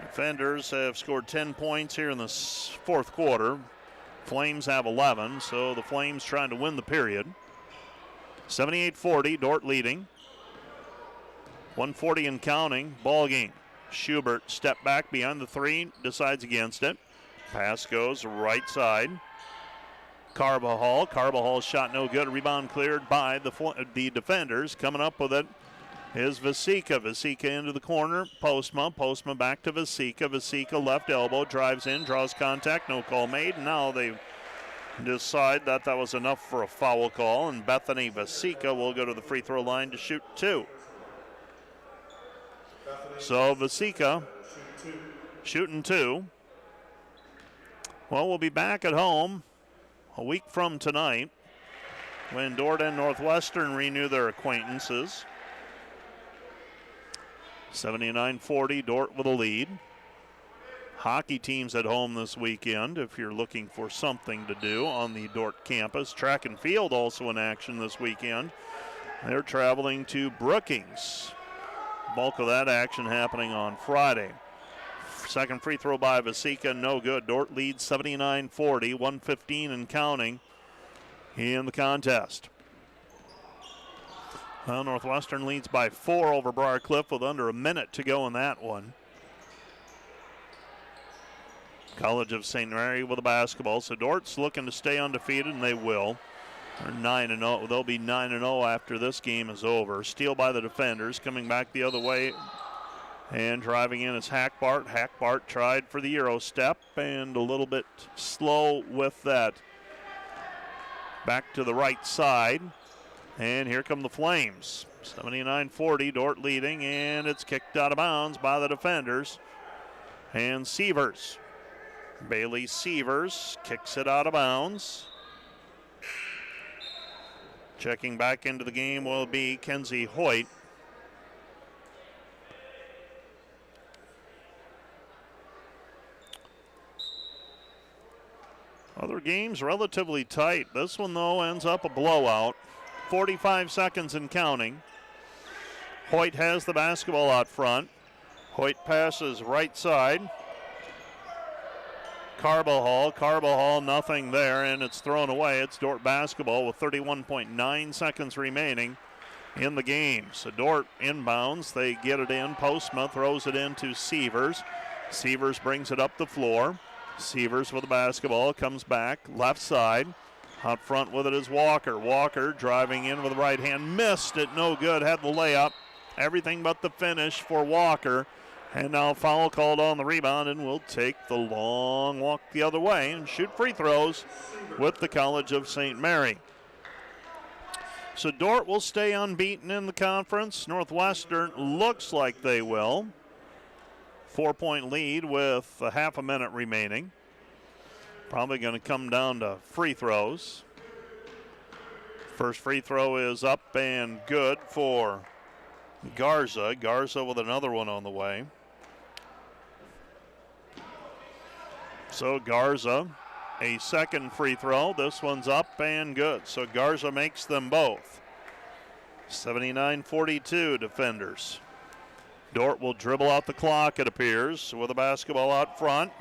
Defenders have scored 10 points here in the fourth quarter. Flames have 11, so the Flames trying to win the period. 78-40, Dordt leading. 140 and counting, ball game. Schubert step back behind the 3, decides against it. Pass goes right side. Carbajal shot no good. Rebound cleared by the defenders. Coming up with it is Vasika into the corner. Postma back to Vasika left elbow, drives in, draws contact, no call made. Now they decide that was enough for a foul call, and Bethany Vasika will go to the free throw line to shoot 2. So Vasika shooting 2. Well, we'll be back at home a week from tonight when Dordt and Northwestern renew their acquaintances. 79-40, Dordt with a lead. Hockey teams at home this weekend if you're looking for something to do on the Dordt campus. Track and field also in action this weekend. They're traveling to Brookings. Bulk of that action happening on Friday. Second free throw by Vasika, no good. Dordt leads 79-40, 1:15 and counting in the contest. Well, Northwestern leads by 4 over Briarcliff with under a minute to go in that one. College of St. Mary with a basketball. So Dordt's looking to stay undefeated, and they will. They're 9-0. They'll be 9-0 after this game is over. Steal by the defenders. Coming back the other way and driving in is Hackbart. Hackbart tried for the Euro step and a little bit slow with that. Back to the right side. And here come the Flames. 79-40, Dordt leading, and it's kicked out of bounds by the defenders. And Bailey Sievers kicks it out of bounds. Checking back into the game will be Kenzie Hoyt. Other games relatively tight. This one, though, ends up a blowout. 45 seconds and counting. Hoyt has the basketball out front. Hoyt passes right side. Carbajal, nothing there, and it's thrown away. It's Dordt basketball with 31.9 seconds remaining in the game. So Dordt inbounds. They get it in. Postma throws it into Sievers. Sievers brings it up the floor. Sievers with the basketball, comes back, left side. Out front with it is Walker. Walker driving in with the right hand. Missed it, no good, had the layup. Everything but the finish for Walker. And now foul called on the rebound, and we'll take the long walk the other way and shoot free throws with the College of St. Mary. So Dordt will stay unbeaten in the conference. Northwestern looks like they will. 4-point lead with a half a minute remaining. Probably going to come down to free throws. First free throw is up and good for Garza. Garza with another one on the way. So Garza, a second free throw. This one's up and good. So Garza makes them both. 79-42 Defenders. Dordt will dribble out the clock, it appears, with a basketball out front.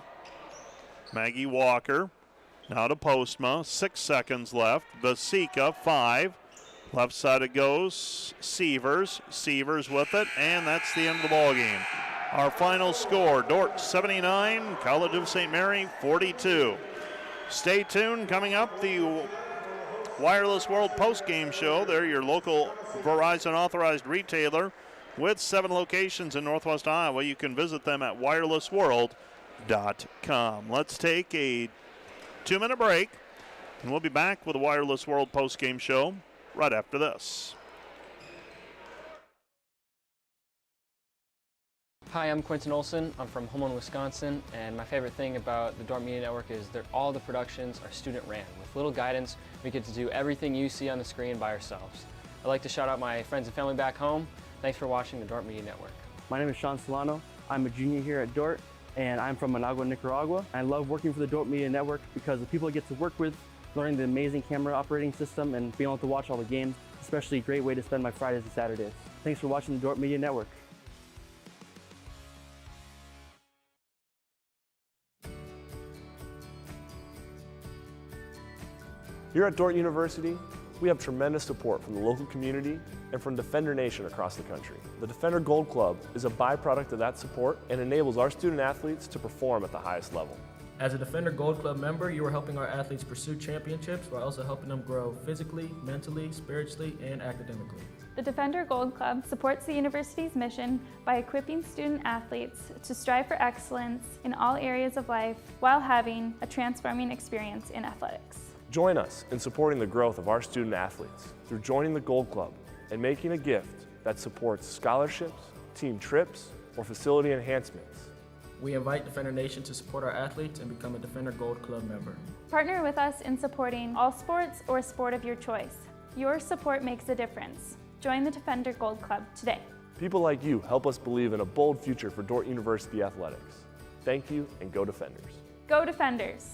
Maggie Walker now to Postma. 6 seconds left. Vasika, 5. Left side it goes. Sievers. Sievers with it, and that's the end of the ball game. Our final score, Dordt 79, College of St. Mary 42. Stay tuned. Coming up, the Wireless World Postgame Show. They're your local Verizon authorized retailer with 7 locations in Northwest Iowa. You can visit them at wirelessworld.com. Let's take a 2-minute break, and we'll be back with the Wireless World Postgame Show right after this. Hi, I'm Quentin Olson. I'm from Homeland, Wisconsin, and my favorite thing about the Dordt Media Network is that all the productions are student-ran. With little guidance, we get to do everything you see on the screen by ourselves. I'd like to shout out my friends and family back home. Thanks for watching the Dordt Media Network. My name is Sean Solano. I'm a junior here at Dordt, and I'm from Managua, Nicaragua. I love working for the Dordt Media Network because the people I get to work with, learning the amazing camera operating system, and being able to watch all the games, especially a great way to spend my Fridays and Saturdays. Thanks for watching the Dordt Media Network. Here at Dordt University, we have tremendous support from the local community and from Defender Nation across the country. The Defender Gold Club is a byproduct of that support and enables our student athletes to perform at the highest level. As a Defender Gold Club member, you are helping our athletes pursue championships while also helping them grow physically, mentally, spiritually, and academically. The Defender Gold Club supports the university's mission by equipping student athletes to strive for excellence in all areas of life while having a transforming experience in athletics. Join us in supporting the growth of our student athletes through joining the Gold Club and making a gift that supports scholarships, team trips, or facility enhancements. We invite Defender Nation to support our athletes and become a Defender Gold Club member. Partner with us in supporting all sports or sport of your choice. Your support makes a difference. Join the Defender Gold Club today. People like you help us believe in a bold future for Dordt University athletics. Thank you, and go Defenders. Go Defenders!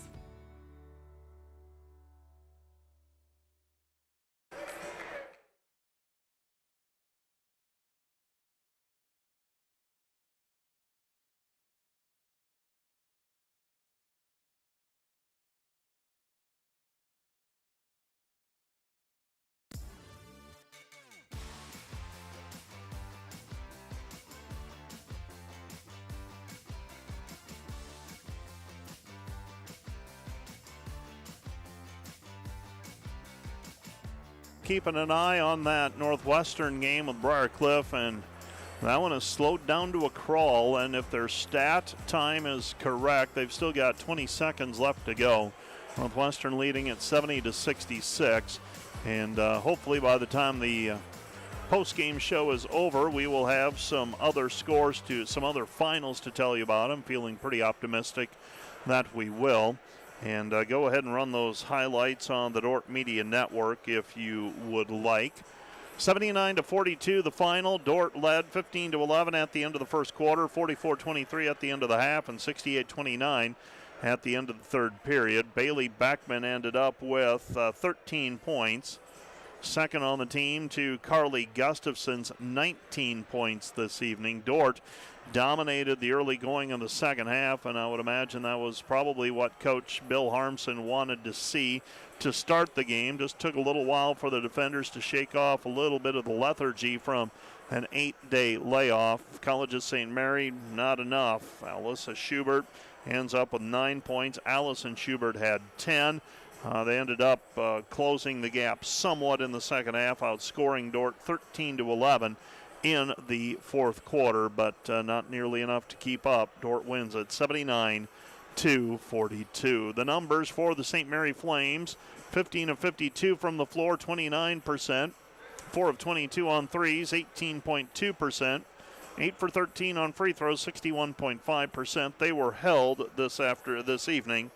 Keeping an eye on that Northwestern game with Briarcliff, and that one is slowed down to a crawl, and if their stat time is correct, they've still got 20 seconds left to go. Northwestern leading at 70-66, and hopefully by the time the post-game show is over, we will have some other scores some other finals to tell you about. I'm feeling pretty optimistic that we will. And go ahead and run those highlights on the Dordt Media Network if you would like. 79-42 the final. Dordt led 15-11 at the end of the first quarter, 44-23 at the end of the half, and 68-29 at the end of the third period. Bailey Beckman ended up with 13 points. Second on the team to Carly Gustafson's 19 points this evening. Dordt dominated the early going in the second half, and I would imagine that was probably what Coach Bill Harmson wanted to see to start the game. Just took a little while for the defenders to shake off a little bit of the lethargy from an 8-day layoff. College of St. Mary, not enough. Alyssa Schubert ends up with 9 points. Allison Schubert had 10. They ended up closing the gap somewhat in the second half, outscoring Dordt 13-11 in the fourth quarter, but not nearly enough to keep up. Dordt wins at 79-42. The numbers for the St. Mary Flames: 15 of 52 from the floor, 29%. 4 of 22 on threes, 18.2%. 8 for 13 on free throws, 61.5%. They were held this evening.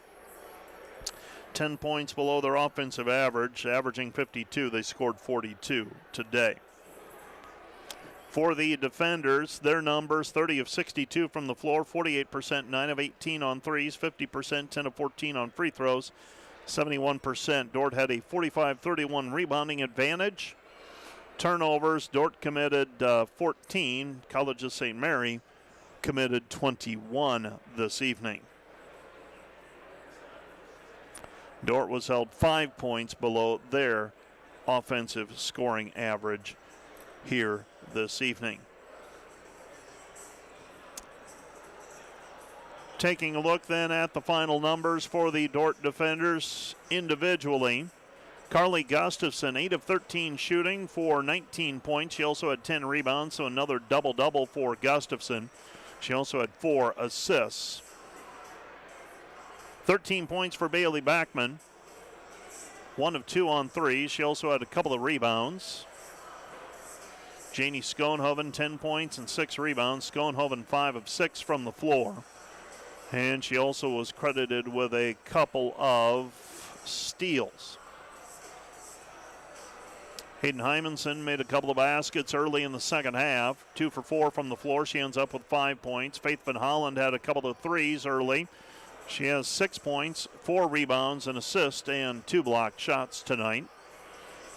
10 points below their offensive average, averaging 52. They scored 42 today. For the defenders, their numbers: 30 of 62 from the floor, 48%, 9 of 18 on threes, 50%, 10 of 14 on free throws, 71%. Dordt had a 45-31 rebounding advantage. Turnovers: Dordt committed 14. College of St. Mary committed 21 this evening. Dordt was held 5 points below their offensive scoring average here this evening. Taking a look then at the final numbers for the Dordt defenders individually. Carly Gustafson, 8 of 13 shooting for 19 points. She also had 10 rebounds, so another double-double for Gustafson. She also had 4 assists. 13 points for Bailey Backman. 1 of 2 on threes. She also had a couple of rebounds. Janie Schoenhoven, 10 points and 6 rebounds. Schoenhoven, 5 of 6 from the floor. And she also was credited with a couple of steals. Hayden Hymanson made a couple of baskets early in the second half. 2 for 4 from the floor. She ends up with 5 points. Faith Van Holland had a couple of threes early. She has 6 points, 4 rebounds, an assist, and 2 blocked shots tonight.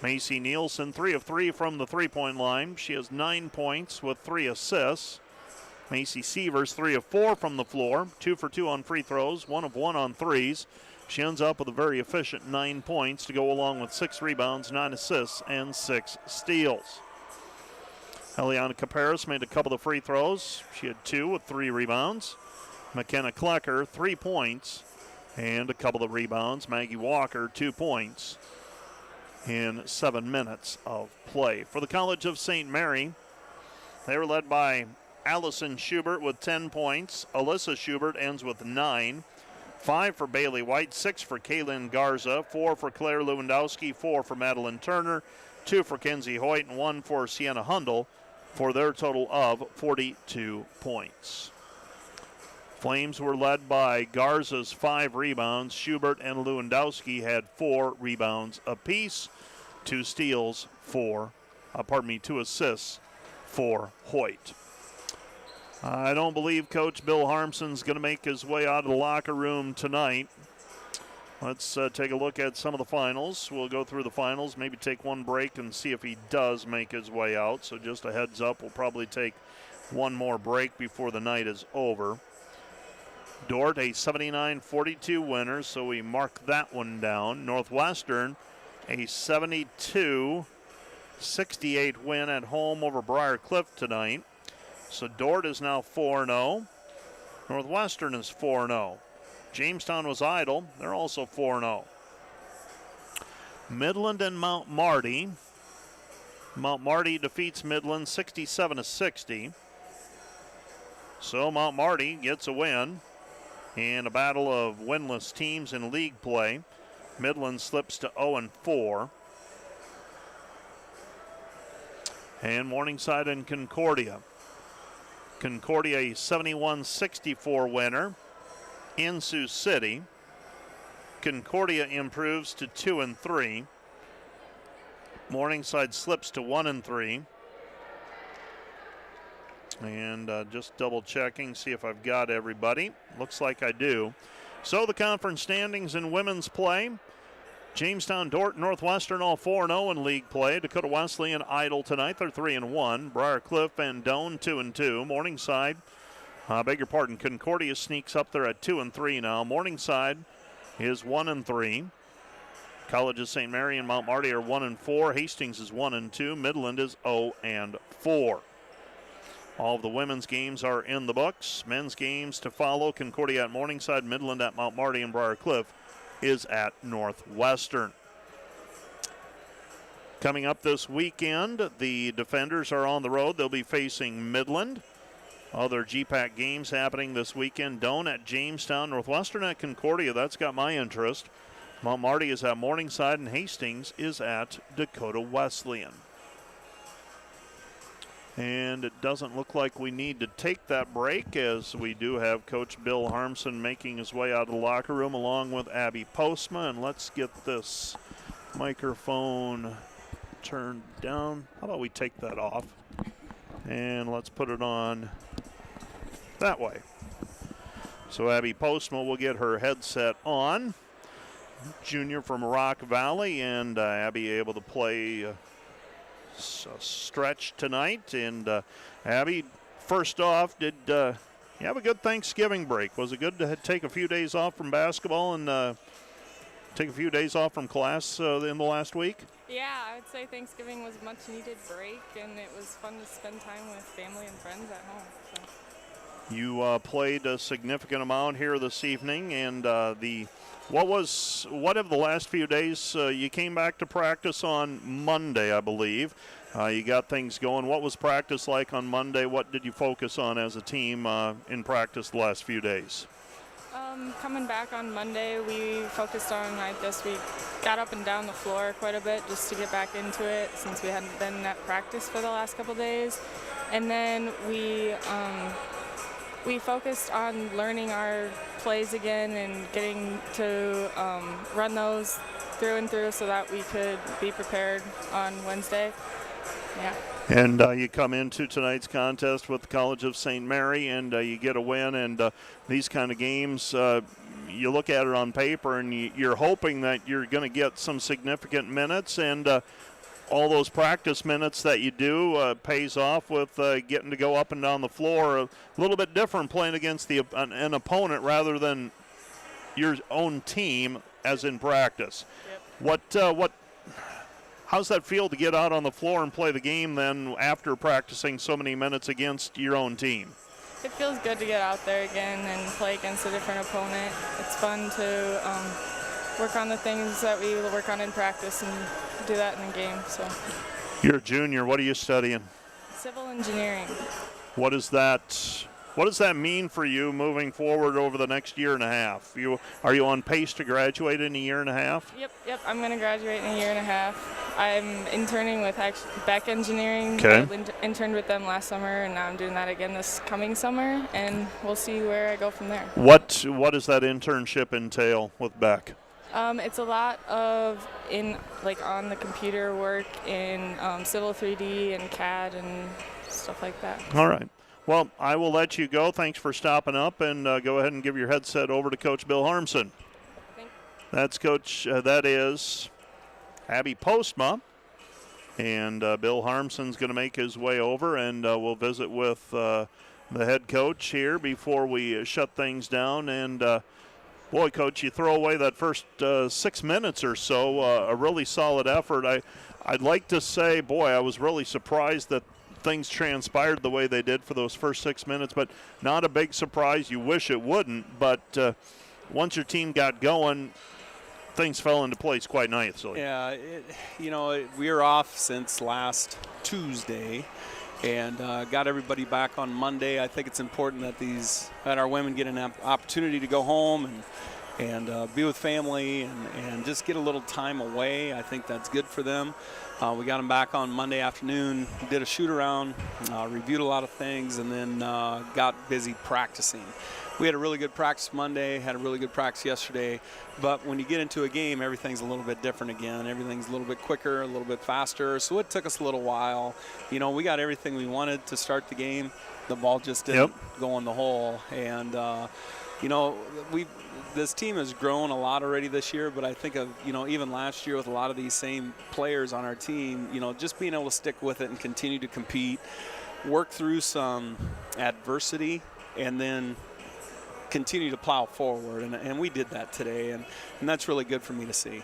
Macy Nielsen, 3 of 3 from the three-point line. She has 9 points with 3 assists. Macy Sievers, 3 of 4 from the floor, 2 for 2 on free throws, 1 of 1 on threes. She ends up with a very efficient 9 points to go along with 6 rebounds, 9 assists, and 6 steals. Eliana Caparis made a couple of free throws. She had 2 with 3 rebounds. McKenna Klecker, 3 points and a couple of rebounds. Maggie Walker, 2 points in 7 minutes of play. For the College of St. Mary, they were led by Allison Schubert with 10 points. Alyssa Schubert ends with 9. 5 for Bailey White, 6 for Kaylin Garza, 4 for Claire Lewandowski, 4 for Madeline Turner, 2 for Kenzie Hoyt, and 1 for Sienna Hundle for their total of 42 points. Flames were led by Garza's 5 rebounds. Schubert and Lewandowski had 4 rebounds apiece. 2 steals for, 2 assists for Hoyt. I don't believe Coach Bill Harmson's going to make his way out of the locker room tonight. Let's take a look at some of the finals. We'll go through the finals, maybe take one break and see if he does make his way out. So just a heads up, we'll probably take one more break before the night is over. Dordt, a 79-42 winner, so we mark that one down. Northwestern, a 72-68 win at home over Briar Cliff tonight. So Dordt is now 4-0. Northwestern is 4-0. Jamestown was idle. They're also 4-0. Midland and Mount Marty. Mount Marty defeats Midland 67-60. So Mount Marty gets a win in a battle of winless teams in league play. Midland slips to 0-4. And Morningside and Concordia. Concordia, a 71-64 winner in Sioux City. Concordia improves to 2-3. Morningside slips to 1-3. And just double checking, see if I've got everybody. Looks like I do. So the conference standings in women's play. Jamestown, Dordt, Northwestern all 4-0 in league play. Dakota Wesleyan idle tonight. They're 3-1. Briar Cliff and Doane 2-2. Morningside, Concordia sneaks up there at 2-3 now. Morningside is 1-3. College of St. Mary and Mount Marty are 1-4. Hastings is 1-2. Midland is 0-4. All of the women's games are in the books. Men's games to follow. Concordia at Morningside, Midland at Mount Marty, and Briar Cliff is at Northwestern. Coming up this weekend, the defenders are on the road. They'll be facing Midland. Other GPAC games happening this weekend. Doane at Jamestown, Northwestern at Concordia. That's got my interest. Mount Marty is at Morningside, and Hastings is at Dakota Wesleyan. And it doesn't look like we need to take that break, as we do have Coach Bill Harmson making his way out of the locker room along with Abby Postma. And let's get this microphone turned down. How about we take that off? And let's put it on that way. So Abby Postma will get her headset on. Junior from Rock Valley, and Abby able to play a stretch tonight. And Abby, first off, did you have a good Thanksgiving break? Was it good to take a few days off from basketball and take a few days off from class in the last week? Yeah, I would say Thanksgiving was a much needed break, and it was fun to spend time with family and friends at home. So. You played a significant amount here this evening, and what have the last few days? You came back to practice on Monday, I believe. You got things going. What was practice like on Monday? What did you focus on as a team in practice the last few days? Coming back on Monday, we focused on, we got up and down the floor quite a bit just to get back into it since we hadn't been at practice for the last couple days. And then we focused on learning our plays again and getting to run those through and through so that we could be prepared on Wednesday. Yeah. And you come into tonight's contest with the College of St. Mary, and you get a win. And these kind of games, you look at it on paper, and you're hoping that you're going to get some significant minutes. And all those practice minutes that you do pays off with getting to go up and down the floor. A little bit different playing against an opponent rather than your own team, as in practice. Yep. How's that feel to get out on the floor and play the game then after practicing so many minutes against your own team? It feels good to get out there again and play against a different opponent. It's fun to work on the things that we work on in practice and do that in the game. So. You're a junior. What are you studying? Civil engineering. What does that mean for you moving forward over the next year and a half? Are you on pace to graduate in a year and a half? Yep. I'm going to graduate in a year and a half. I'm interning with Beck Engineering. Okay. I interned with them last summer, and now I'm doing that again this coming summer, and we'll see where I go from there. What does that internship entail with Beck? It's a lot of on the computer work in Civil 3D and CAD and stuff like that. All right. Well, I will let you go. Thanks for stopping up, and go ahead and give your headset over to Coach Bill Harmson. That's Coach. That is Abby Postma, and Bill Harmson's going to make his way over, and we'll visit with the head coach here before we shut things down. And boy, Coach, you throw away that first 6 minutes or so, a really solid effort. I'd like to say, boy, I was really surprised that things transpired the way they did for those first 6 minutes, but not a big surprise. You wish it wouldn't, but once your team got going, things fell into place quite nicely. Yeah, we were off since last Tuesday and got everybody back on Monday. I think it's important that our women get an opportunity to go home and be with family and just get a little time away. I think that's good for them. We got them back on Monday afternoon, did a shoot around, reviewed a lot of things, and then got busy practicing. We had a really good practice Monday, had a really good practice yesterday, but when you get into a game, everything's a little bit different again. Everything's a little bit quicker, a little bit faster, so it took us a little while. We got everything we wanted to start the game. The ball just didn't go in the hole, and this team has grown a lot already this year, but I think of, even last year with a lot of these same players on our team, just being able to stick with it and continue to compete, work through some adversity, and then continue to plow forward. And we did that today, and that's really good for me to see.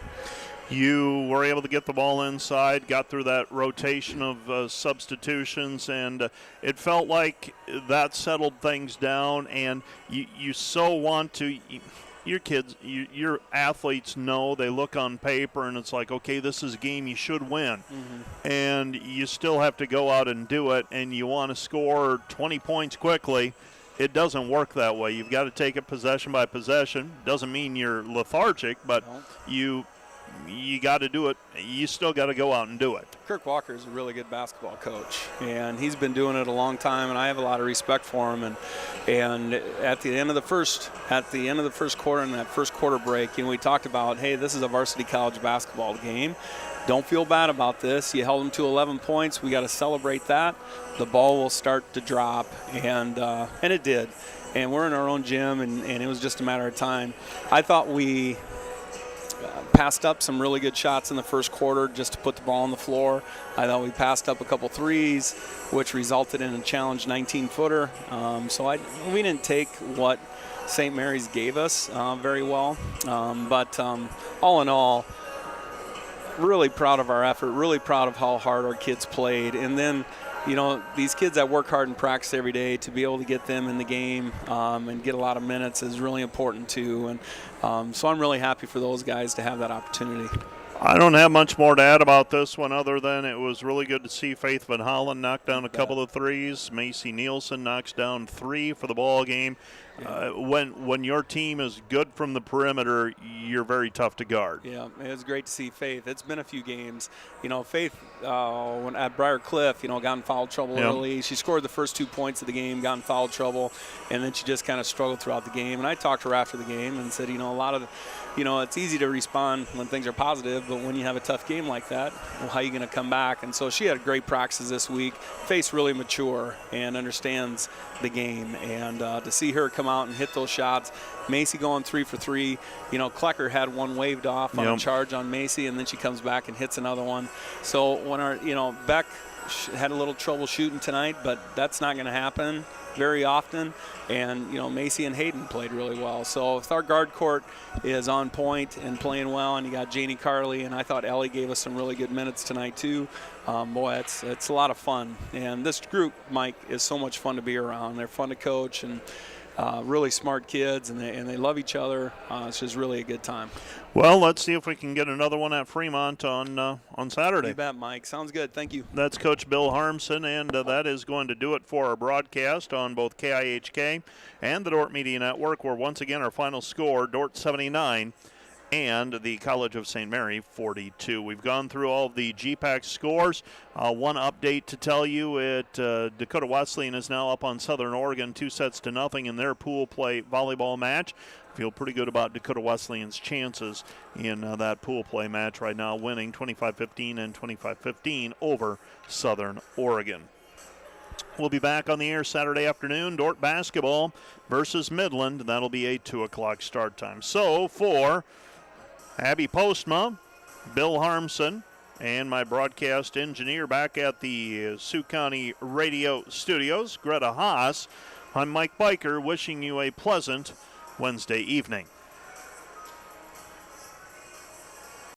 You were able to get the ball inside, got through that rotation of substitutions, and it felt like that settled things down, and you so want to – your kids, your athletes know, they look on paper and it's like, okay, this is a game you should win. Mm-hmm. And you still have to go out and do it, and you want to score 20 points quickly. It doesn't work that way. You've got to take it possession by possession. Doesn't mean you're lethargic, but you you got to do it. You still got to go out and do it. Kirk Walker is a really good basketball coach, and he's been doing it a long time, and I have a lot of respect for him. And at the end of the first quarter and that first quarter break, we talked about, hey, this is a varsity college basketball game. Don't feel bad about this. You held them to 11 points. We got to celebrate that. The ball will start to drop, and it did. And we're in our own gym, and it was just a matter of time. I thought we passed up some really good shots in the first quarter just to put the ball on the floor. I thought we passed up a couple threes, which resulted in a challenge 19-footer. We didn't take what St. Mary's gave us very well. But all in all, really proud of our effort, really proud of how hard our kids played. And then, these kids that work hard and practice every day, to be able to get them in the game and get a lot of minutes is really important too. And so I'm really happy for those guys to have that opportunity. I don't have much more to add about this one other than it was really good to see Faith Van Hollen knock down a couple of threes. Macy Nielsen knocks down 3 for the ball game. When your team is good from the perimeter, you're very tough to guard. Yeah, it was great to see Faith. It's been a few games. Faith, when at Briar Cliff, got in foul trouble early. She scored the first 2 points of the game, got in foul trouble, and then she just kind of struggled throughout the game. And I talked to her after the game and said, a lot of it's easy to respond when things are positive, but when you have a tough game like that, how are you going to come back? And so she had great practices this week. Faith's really mature and understands the game, and to see her come out and hit those shots. Macy going 3 for 3. Klecker had one waved off on a charge on Macy, and then she comes back and hits another one. So when Beck had a little trouble shooting tonight, but that's not going to happen very often. And, Macy and Hayden played really well. So if our guard court is on point and playing well, and you got Janie Carley, and I thought Ellie gave us some really good minutes tonight too. Boy, it's a lot of fun. And this group, Mike, is so much fun to be around. They're fun to coach, and really smart kids, and they love each other. It's just really a good time. Well, let's see if we can get another one at Fremont on Saturday. You bet, Mike. Sounds good. Thank you. That's Coach Bill Harmson, and that is going to do it for our broadcast on both KIHK and the Dordt Media Network, where once again our final score, Dordt 79 and the College of St. Mary 42. We've gone through all of the GPAC scores. One update to tell you, Dakota Wesleyan is now up on Southern Oregon 2-0 in their pool play volleyball match. Feel pretty good about Dakota Wesleyan's chances in that pool play match right now, winning 25-15 and 25-15 over Southern Oregon. We'll be back on the air Saturday afternoon. Dordt basketball versus Midland. That'll be a 2 o'clock start time. So for Abby Postma, Bill Harmson, and my broadcast engineer back at the Sioux County Radio Studios, Greta Haas, I'm Mike Biker, wishing you a pleasant Wednesday evening.